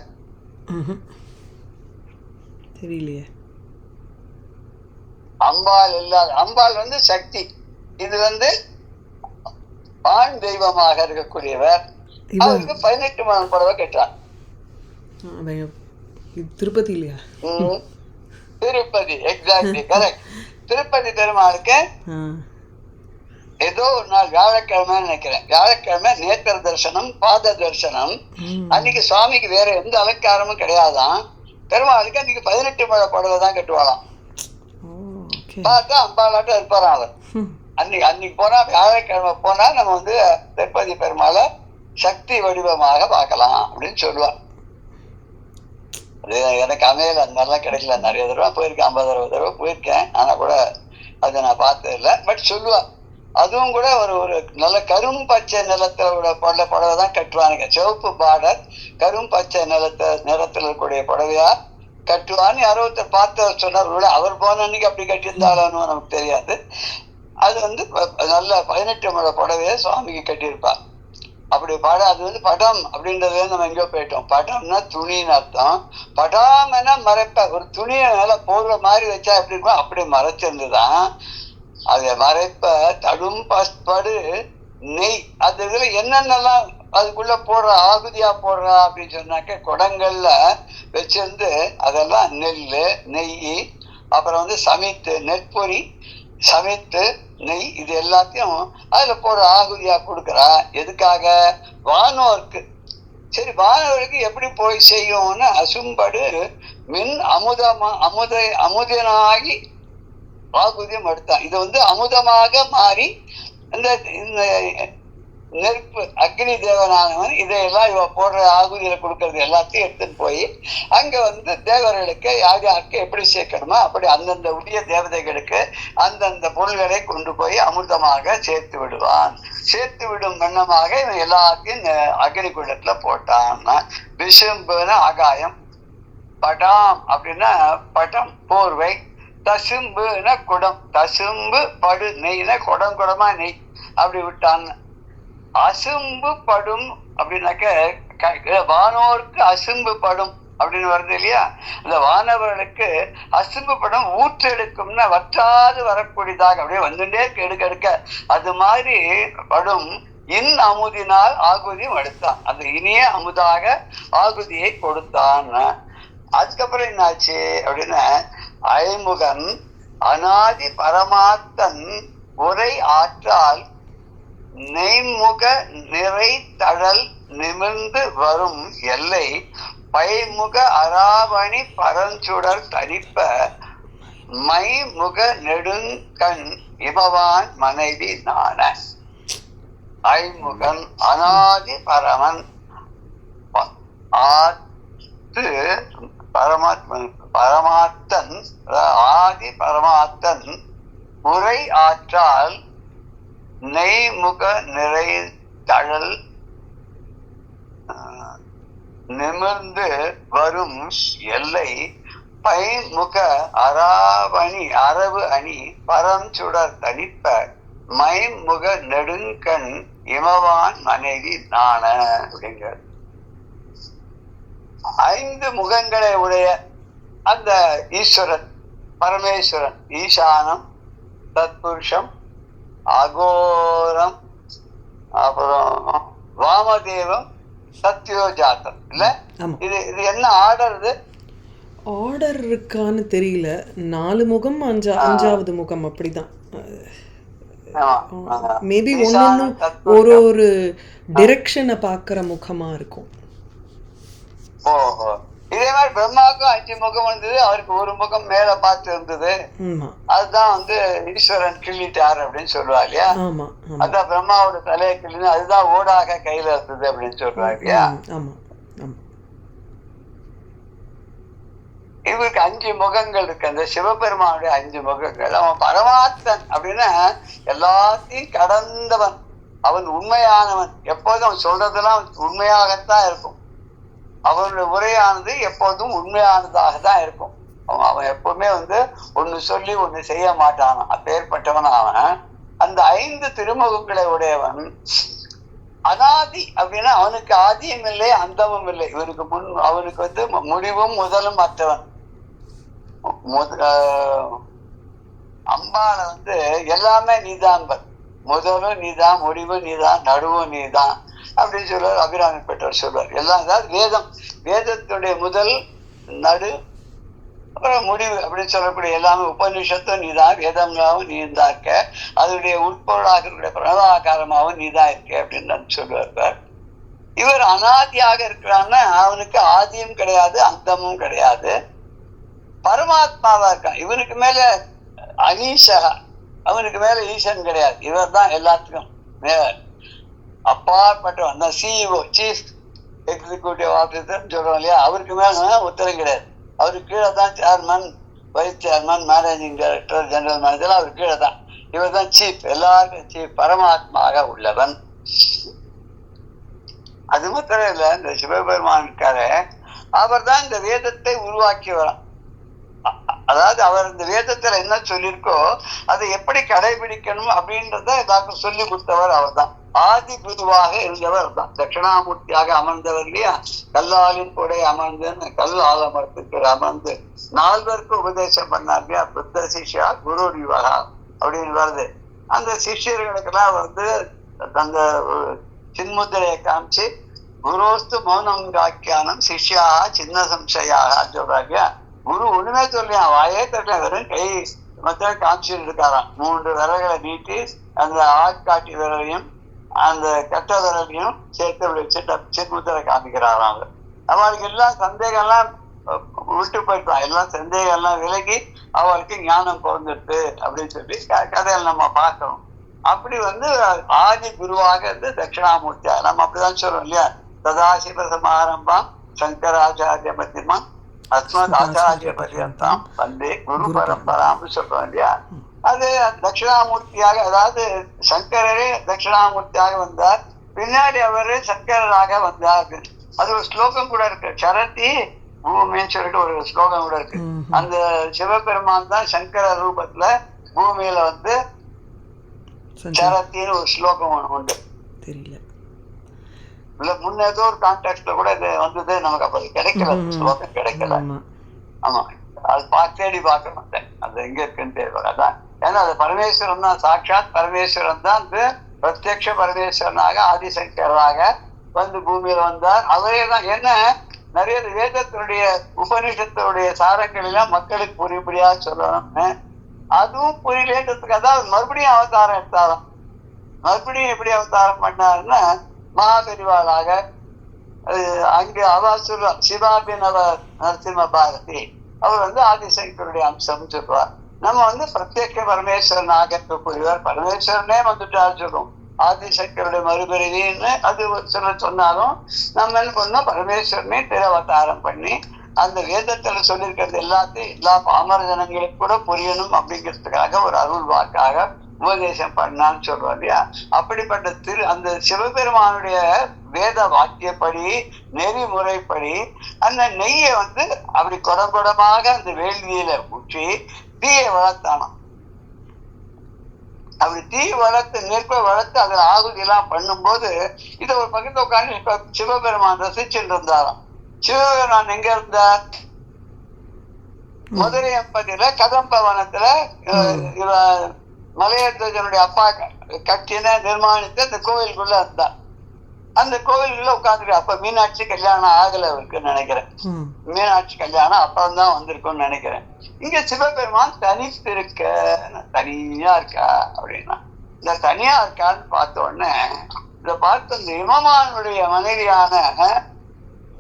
தெரியலையே. அம்பாள் இல்லாத, அம்பாள் வந்து சக்தி. இது வந்து ஆண் தெய்வமாக இருக்கக்கூடியவர். அவருக்கு 18 முழம் புடவை கட்டுறான். திருப்பதி இல்லையா? Tirupati, exactly correct. திருப்பதி பெருமாளுக்கு ஏதோ ஒரு நாள் வியாழக்கிழமை நினைக்கிறேன், வியாழக்கிழமை நேத்திர தரிசனம், பாத தரிசனம். அன்னைக்கு சுவாமிக்கு வேற எந்த அலங்காரமும் கிடையாதான். பெருமாளுக்கு அன்னைக்கு 18 முழ புடவை தான் கட்டுவாளாம். பார்த்தா அம்பாளாட்டம் இருப்பாராம் அவர். அன்னைக்கு போனா, வியாழக்கிழமை போனா நம்ம வந்து திருப்பதி பெருமாளை சக்தி வடிவமாக பார்க்கலாம் அப்படின்னு சொல்லுவார். எனக்கு அமையல, அந்த மாதிரிலாம் கிடைக்கல. நிறைய தடவை போயிருக்கேன், 50 தடவை போயிருக்கேன். ஆனா கூட அதை நான் பார்த்தது இல்லை. பட் சொல்லுவா. அதுவும் கூட ஒரு நல்ல கரும் பச்சை நிலத்தோட புடவை தான் கட்டுவானுங்க. சிவப்பு பார்டர், கரும் பச்சை நிறத்துல இருக்கக்கூடிய புடவையா கட்டுவான்னு யாரோ ஒருத்தர் பார்த்து சொன்னார். அவர் போன அன்னைக்கு அப்படி கட்டியிருந்தாலும் நமக்கு தெரியாது. அது வந்து நல்ல 18 முழ புடவைய சுவாமிக்கு கட்டியிருப்பார். அப்படி அது வந்து படம் அப்படின்றத நம்ம எங்கேயோ போயிட்டோம். படம்னா துணின்னு அர்த்தம். படாமனா மறைப்ப. ஒரு துணியை மேல போடுற மாதிரி வச்சா எப்படி இருக்கும், அப்படி மறைச்சிருந்துதான். அதை மறைப்ப தடும் படு நெய். அது இதுல என்னென்னலாம் அதுக்குள்ள போடுற, ஆகுதியா போடுறா அப்படின்னு சொன்னாக்க, குடங்கள்ல வச்சிருந்து அதெல்லாம் நெல்லு, நெய், அப்புறம் வந்து சமைத்து நெற்பொறி, சமைத்து நெய், இது எல்லாத்தையும் அதுல போடுற ஆகுதியா கொடுக்குறா. எதுக்காக? வானோருக்கு. சரி, வானோருக்கு எப்படி போய் செய்யும்னு அசும்படு மின் அமுதனாகி ஆகுதியம் எடுத்தான். இது வந்து அமுதமாக மாறி இந்த நெருப்பு அக்னி தேவனானவன் இதையெல்லாம் இவ போடுற ஆகுதியில கொடுக்கறது எல்லாத்தையும் எடுத்துட்டு போய் அங்க வந்து தேவர்களுக்கு யார் யாருக்கு எப்படி சேர்க்கணுமோ அப்படி அந்தந்த உடைய தேவதைகளுக்கு அந்தந்த பொருள்களை கொண்டு போய் அமிர்தமாக சேர்த்து விடுவான். சேர்த்து விடும் வண்ணமாக இவன் எல்லாத்தையும் அக்னி குண்டத்துல போட்டான்னா. விசும்புன ஆகாயம், படாம் அப்படின்னா பட்டம் போர்வை, தசும்புன குடம், தசும்பு படு நெய்னா குடம் குடமா நெய் அப்படி விட்டான்னு. அசும்பு படும் அப்படின்னாக்க வானோருக்கு அசும்பு படும். அப்படின்னு வருது இல்லையா? இந்த வானவர்களுக்கு அசும்பு படம் ஊற்றெடுக்கும்னா வற்றாது வரக்கூடியதாக அப்படியே வந்துட்டே எடுக்க எடுக்க அது மாதிரி படும் அமுதினால் ஆகுதியும் எடுத்தான். அந்த இனிய அமுதாக ஆகுதியை கொடுத்தான். அதுக்கப்புறம் என்னாச்சு அப்படின்னா, ஐமுகன் அநாதி பரமாத்தன் உரை ஆற்றால் நெய்முக நிறை தழல் நிமிர்ந்து வரும் எல்லை பைமுக அராவணி பரஞ்சுடர் தரிப்ப மைமுக நெடுங்கண் இமவான் மனைவி நான. ஐமுகன் அநாதி பரமன் ஆத்து பரமாத்தன் ஆதி பரமாத்தன் உரை ஆற்றால் நெய்முக நிறை தழல் நிமிர்ந்து வரும் எல்லை பைமுக அராவணி அரவு அணி பரஞ்சுடர் தனிப்ப மைமுக நெடுங்கண் இமவான் மனைவி நான அப்படிங்கிற 5 முகங்களை உடைய அந்த ஈஸ்வரன் பரமேஸ்வரன் ஈசானம் தத்புருஷம் அகோரம் அப்புறம் வாமதேவம் சத்யோஜாத்தம் இல்ல. இது இது என்ன ஆர்டர்? இது ஆர்டர் இருக்கான்னு தெரியல. 4 முகம் 5வது முகம் அப்படிதான். மேபி ஒன்னொன்னு ஒரு ஒரு டிரெக்ஷனை பார்க்குற முகமா இருக்கும். ஓஹோ. இதே மாதிரி பிரம்மாவுக்கும் 5 முகம் இருந்தது, அவருக்கு ஒரு முகம் மேல பார்த்து இருந்தது. அதுதான் வந்து ஈஸ்வரன் கிள்ளிட்டார் அப்படின்னு சொல்லுவா இல்லையா? அதான் பிரம்மாவோட தலையை கிள்ளி அதுதான் ஓடாக கையில இருந்தது அப்படின்னு சொல்லுவா இல்லையா? இவருக்கு 5 முகங்கள் இருக்கு. அந்த சிவபெருமானுடைய 5 முகங்கள். அவன் பரமாத்மன் அப்படின்னா எல்லாத்தையும் கடந்தவன், அவன் உண்மையானவன். எப்போதும் அவன் சொல்றதெல்லாம் உண்மையாகத்தான் இருக்கும். அவனுடைய உரையானது எப்போதும் உண்மையானதாக தான் இருக்கும். அவன் எப்பவுமே வந்து ஒண்ணு சொல்லி ஒண்ணு செய்ய மாட்டான். அப்பேற்பட்டவன் அவன். அந்த 5 திருமுகங்களை உடையவன். அனாதி அப்படின்னா அவனுக்கு ஆதியும் இல்லை அந்தமும் இல்லை. இவருக்கு அவனுக்கு வந்து முடிவும் முதலும் மற்றவன். அம்பால வந்து எல்லாமே நீதான்பர். முதலும் நீதான், முடிவும் நீதான், நடுவும் நீதான் அப்படின்னு சொல்லுவார். அபிராமி பெற்றோர் சொல்வார். எல்லாம் வேதம், வேதத்துடைய முதல் நடு அப்புறம் முடிவு அப்படின்னு சொல்லக்கூடிய எல்லாமே உபநிஷத்தும் நீதான், வேதங்களாகவும் நீதான் இருக்க, அதனுடைய உட்பொருளாக இருக்கக்கூடிய பிரணவாகாரமாகவும் நீதான் இருக்க அப்படின்னு சொல்லுவார். இவர் அனாதியாக இருக்கிறான்னா அவனுக்கு ஆதியும் கிடையாது அந்தமும் கிடையாது, பரமாத்மாவா இருக்கான். இவனுக்கு மேல அனீஷகா, அவனுக்கு மேல ஈசன் கிடையாது. இவர் தான் எல்லாத்துக்கும் மேல அப்பாற்பட்டவன். சிஇஓ, சீஃப் எக்ஸிக்யூட்டிவ் ஆபீசர் சொல்றோம் இல்லையா? அவருக்கு மேல உத்தரம் கிடையாது. அவருக்கு கீழே தான் chairman, vice chairman, managing director, general manager. அவருக்கு கீழே தான். இவர் தான் சீஃப், எல்லாருக்கும் சீஃப், பரமாத்மாக உள்ளவன். அது மாத்திரம் இல்ல, இந்த சிவபெருமான் இருக்காரு, அவர் தான் இந்த வேதத்தை உருவாக்கி வரான். அதாவது அவர் இந்த வேதத்துல என்ன சொல்லியிருக்கோ அதை எப்படி கடைபிடிக்கணும் அப்படின்றத எல்லாருக்கும் சொல்லி கொடுத்தவர் அவர் தான். ஆதி குருவாக இருந்தவர் தான். தட்சிணாமூர்த்தியாக அமர்ந்தவர் இல்லையா? கல்லாலின் கூட அமர்ந்து கல் ஆலமரத்துக்கு அமர்ந்து 4 பேருக்கு உபதேசம் பண்ணார் இல்லையா? புத்த சிஷ்யா குரு விவகா அப்படின்னு வருது. அந்த சிஷ்யர்களுக்கெல்லாம் வந்து அந்த சின்முத்திரையை காமிச்சு குருஸ்து மௌனம் காக்கியானம் சிஷ்யா சின்ன சம்சயாக சொல்றாங்க. குரு ஒண்ணுமே சொல்லியா, வாயே தட்டல, வெறும் கை மொத்தம் காமிச்சுட்டு இருக்காராம். 3 விரல்களை நீட்டி அந்த ஆட்காட்டி விரலையும் அந்த கட்ட விரலையும் சேர்த்து வச்சுட்டு சின்முத்திரை காமிக்கிறாராம். அவளுக்கு எல்லாம் சந்தேகம்லாம் விட்டு போயிட்டான். எல்லாம் சந்தேகம்லாம் விலகி அவளுக்கு ஞானம் பிறந்துட்டு அப்படின்னு சொல்லி கதையில் நம்ம பார்க்கணும். அப்படி வந்து ஆதி குருவாக இருந்து தட்சிணாமூர்த்தியா நம்ம அப்படிதான் சொல்றோம் இல்லையா? சதாசிவ சமாரம்பம் சங்கராச்சாரிய மத்தியமான் அஸ்மத் ஆச்சாரிய பர்யந்தாம் வந்தே குரு பரம்பரான்னு சொல்றோம் இல்லையா? அது தட்சிணாமூர்த்தியாக, அதாவது சங்கரரே தட்சிணாமூர்த்தியாக வந்தார், பின்னாடி அவரே சங்கரராக வந்தார். அது ஒரு ஸ்லோகம் கூட இருக்கு, சரதி பூமின்னு சொல்லிட்டு ஒரு ஸ்லோகம் கூட இருக்கு. அந்த சிவபெருமான் தான் சங்கர ரூபத்துல பூமியில வந்து சரத்தின்னு ஒரு ஸ்லோகம் ஒண்ணு உண்டு. தெரியல. இல்ல முன்ன ஏதோ ஒரு கான்டாக்ட்ல கூட இது வந்தது, நமக்கு அப்ப கிடைக்கல, ஸ்லோகம் கிடைக்கல. ஆமா, அது தேடி பார்க்க மாட்டேன், அது எங்க இருக்குன்னு தெரியல. அதான் ஏன்னா அது பரமேஸ்வரன் தான், சாட்சாத் பரமேஸ்வரன் தான் பிரத்யக்ஷ பரமேஸ்வரனாக ஆதிசங்கராக வந்து பூமியில வந்தார். அவரே தான். என்ன நிறைய வேதத்தினுடைய உபநிஷத்தினுடைய சாரங்கள் எல்லாம் மக்களுக்கு புரியும்படியா சொல்லணும்னு, அதுவும் புரியலேன்றதுக்கு அதான் மறுபடியும் அவதாரம் எடுத்தாராம். மறுபடியும் எப்படி அவதாரம் பண்ணாருன்னா, மகாபெரிவாளாக அங்கு அவ சொல்ற சிவாபிநவ நரசிம்ம பாரதி அவர் வந்து ஆதிசங்கருடைய அம்சம் சொல்றார். நம்ம வந்து பிரத்யேக பரமேஸ்வரனாக இருக்கக்கூடியவர், பரமேஸ்வரனே வந்துட்டார் சொல்றோம். ஆதிசங்கருடைய மறுபிறவின்னு அது சொன்னாலும் நம்ம என்ன பண்ணோம், பரமேஸ்வரனே திரவதாரம் பண்ணி அந்த வேதத்துல சொல்லியிருக்கிறது எல்லாத்தையும் எல்லா பாமர ஜனங்களுக்கு கூட புரியணும் அப்படிங்கிறதுக்காக ஒரு அருள் வாக்காக உபதேசம் பண்ணான்னு சொல்றோம் இல்லையா. அப்படிப்பட்ட அந்த சிவபெருமானுடைய வேத வாக்கியப்படி நெறிமுறைப்படி அந்த நெய்யை வந்து அப்படி குடமாக அந்த வேள்வியில ஊற்றி தீயை வளர்த்தானாம். அப்படி தீ வளர்த்து நெருப்பை வளர்த்து அதுல ஆகுதி எல்லாம் பண்ணும்போது இதை ஒரு பக்கத்துல உட்காந்து இப்ப சிவபெருமான் ரசிச்சுட்டு இருந்தாராம். சிவபெருமான் எங்க இருந்தார்? மதுரை எம்பதியில கதம்பவனத்துல மலையத்வஜனுடைய அப்பா கட்டின நிர்மாணித்து அந்த கோவிலுக்குள்ள இருந்தார். அந்த கோவிலுக்குள்ள உட்காந்துருக்கு. அப்ப மீனாட்சி கல்யாணம் ஆகல இருக்குன்னு நினைக்கிறேன். மீனாட்சி கல்யாணம் அப்புறம்தான் வந்திருக்கும்னு நினைக்கிறேன். இங்க சிவபெருமான் தனித்திருக்க, தனியா இருக்கா அப்படின்னா, இந்த தனியா இருக்கான்னு பார்த்த உடனே இத பார்த்து இந்த இமமானுடைய மனைவியான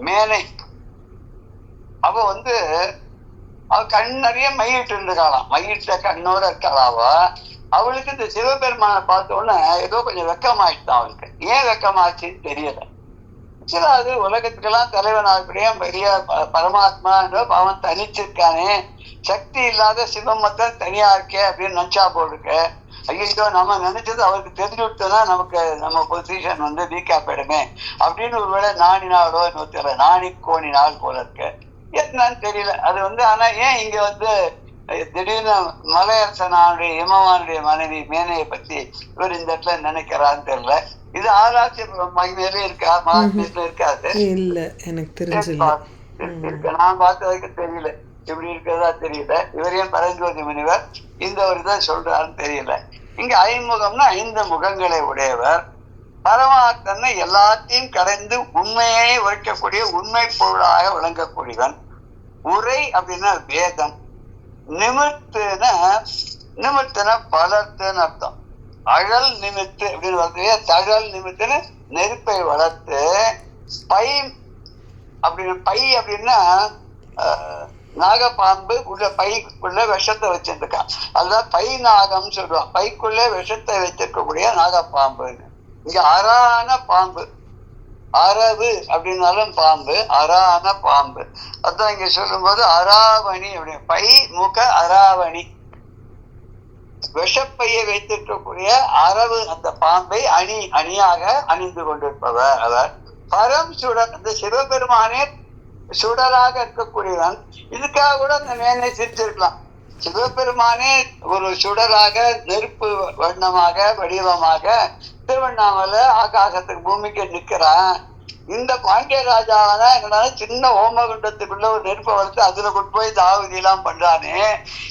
மேனை அவ வந்து அவ கண் நிறைய மையிட்டு இருந்துக்காளாம். மையிட்ட கண்ணோட இருக்காளாவ. அவளுக்கு இந்த சிவபெருமானை பார்த்த உடனே ஏதோ கொஞ்சம் வெக்கமாயிட்டான் அவளுக்கு. ஏன் வெக்கமாச்சுன்னு தெரியல. சரி, அது உலகத்துக்கெல்லாம் தலைவனாகக்கூடிய பெரிய பரமாத்மா அவன் தனிச்சிருக்கானே, சக்தி இல்லாத சிவம் மட்டும் தனியா இருக்கே அப்படின்னு நினைச்சா போடுக்க. ஐயோ, நம்ம நினைச்சது அவருக்கு தெரிஞ்சு விட்டோம்னா நமக்கு நம்ம பொசிஷன் வந்து வீக்கா போயிடுமே அப்படின்னு ஒருவேளை நாணினாலோ இன்னொரு நாணி கோணினால் போல இருக்க, என்னன்னு தெரியல. அது வந்து ஆனா ஏன் இங்க வந்து திடீர்னு மலையரசனுடைய இமவானுடைய மனைவி மேனையை பத்தி இவர் இந்த இடத்துல நினைக்கிறான்னு தெரியல. இது ஆராய்ச்சி மகிமையிலே இருக்கா, மகாத்மியத்துல இருக்காது. இல்ல, எனக்கு தெரியல, நான் பார்த்த வரைக்கும் தெரியல, இப்படி இருக்கிறதா தெரியல. இவரையும் பரஞ்சோதி முனிவர் இந்த ஒரு இதை சொல்றாருன்னு தெரியல. இங்க ஐமுகம்னா 5 முகங்களை உடையவர் பரமாத்மனை எல்லாத்தையும் கடந்து உண்மையை உரைக்கக்கூடிய உண்மை பொருளாக விளங்கக்கூடியவன். உரை அப்படின்னா வேதம், நிமித்துனா பலர்த்துன்னு அர்த்தம். அழல் நிமித்து அப்படின்னு வளர்த்து, தழல் நிமித்துன்னு நெருப்பை வளர்த்து, பை அப்படின்னா நாகப்பாம்பு உள்ள பைக்குள்ள விஷத்தை வச்சிருக்கான், அதுதான் பை நாகம் சொல்லுவான். பைக்குள்ள விஷத்தை வச்சிருக்கக்கூடிய நாகப்பாம்புன்னு. இங்க அரான பாம்பு, அரவு அப்படின்னாலும் பாம்பு, அரான பாம்பு. அதான் இங்க சொல்லும் போது அராவணி அப்படின்னு, பை முக அராவணி, விஷப்பையை வைத்திருக்கக்கூடிய அரவு அந்த பாம்பை அணியாக அணிந்து கொண்டிருப்பவர் அவர். பரம் சுடர், அந்த சிவபெருமானே சுடராக இருக்கக்கூடியவன். இதுக்காக கூட அந்த மேனை சிரிச்சிருக்கலாம். சிவபெருமானே ஒரு சுடராக நெருப்பு வண்ணமாக வடிவமாக திருவண்ணாமல ஆகாசத்துக்கு பூமிக்கு நிக்கிறான். இந்த பாண்டிய ராஜாவான என்னன்னா சின்ன ஓமகுண்டத்துக்குள்ள ஒரு நெருப்பை வளர்த்து அதுல கொண்டு போய் தாவதி எல்லாம் பண்றானே.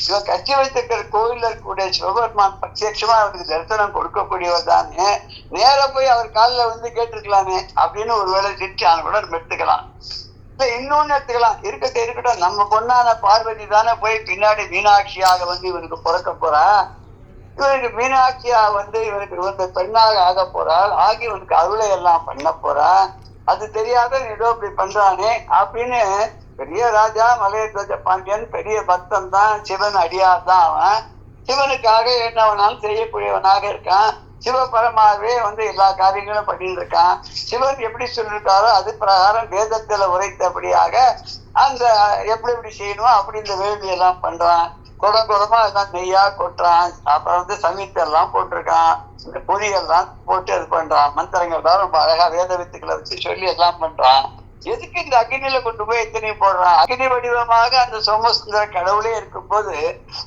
இவன் கட்சி வைத்திருக்கிற கோயில்ல இருக்கக்கூடிய சிவபெருமான் பிரத்யட்சமா அவருக்கு தரிசனம் கொடுக்கக்கூடியவர் தானே, நேர போய் அவர் காலில் வந்து கேட்டிருக்கலாமே அப்படின்னு ஒருவேளை சிரிச்சான்னு கூட நம்ம எடுத்துக்கலாம். இல்ல இன்னொன்னு எடுத்துக்கலாம், இருக்கட்டும் நம்ம பொண்ணான பார்வதி தானே போய் பின்னாடி மீனாட்சியாக வந்து இவனுக்கு பிறக்க போறா, இவனுக்கு மீனாட்சியா வந்து இவனுக்கு வந்து பெண்ணாக ஆக போறாள், ஆகி இவனுக்கு அருளை எல்லாம் பண்ண போறா, அது தெரியாத ஏதோ இப்படி பண்றானே அப்படின்னு. பெரிய ராஜா மலையத்வஜ பாண்டியன் பெரிய பக்தன் தான், சிவன் அடியார் தான் அவன். சிவனுக்காக என்னவனாலும் செய்யக்கூடியவனாக இருக்கான். சிவபரமாவே வந்து எல்லா காரியங்களும் பண்ணிட்டு இருக்கான். சிவன் எப்படி சொல்லியிருக்காரோ அது பிரகாரம் வேதத்துல உரைத்தபடியாக அந்த எப்படி செய்யணுமோ அப்படி இந்த வேள்வி எல்லாம் பண்றான். குடமா எல்லாம் நெய்யா கொட்டுறான். அப்புறம் வந்து சமீத்தெல்லாம் போட்டிருக்கான், இந்த பொரியெல்லாம் போட்டு இது பண்றான். மந்திரங்கள் தான் ரொம்ப அழகா வேத வித்துக்களை வச்சு சொல்லி எல்லாம் பண்றான். எதுக்கு இந்த அக்னியில கொண்டு போய் எத்தனையும் போடுறான்? அக்னி வடிவமாக அந்த சோமசுந்தர கடவுளே இருக்கும் போது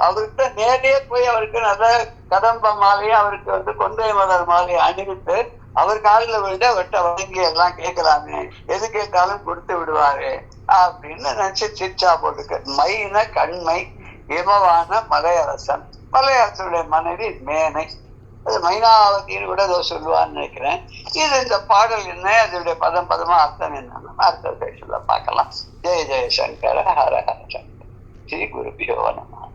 அவர்கிட்ட நேரே போய் அவருக்கு நல்ல கதம்ப மாலையை அவருக்கு வந்து கொன்றை மலர் மாலையை அணிவித்து அவர் காலில் விழுந்து அவர்கிட்ட வணங்கி எல்லாம் கேட்கலாமே, எது கேட்டாலும் கொடுத்து விடுவாரு அப்படின்னு நினைச்சு சிரிச்சா போட்டுக்க. மைன கண்மை இமவான மலையரசன், மலையரசனுடைய மனைவி மேனை, அது மைனாவதின்னு கூட ஏதோ சொல்லுவான்னு நினைக்கிறேன். இது இந்த பாடல் என்ன, அதனுடைய பதம் பதமா அர்த்தம் என்னன்னு அர்த்தத்தை சொல்ல பார்க்கலாம். ஜெய ஜெய சங்கர ஹர ஹர சங்கர. ஸ்ரீ குருபியோ நமः.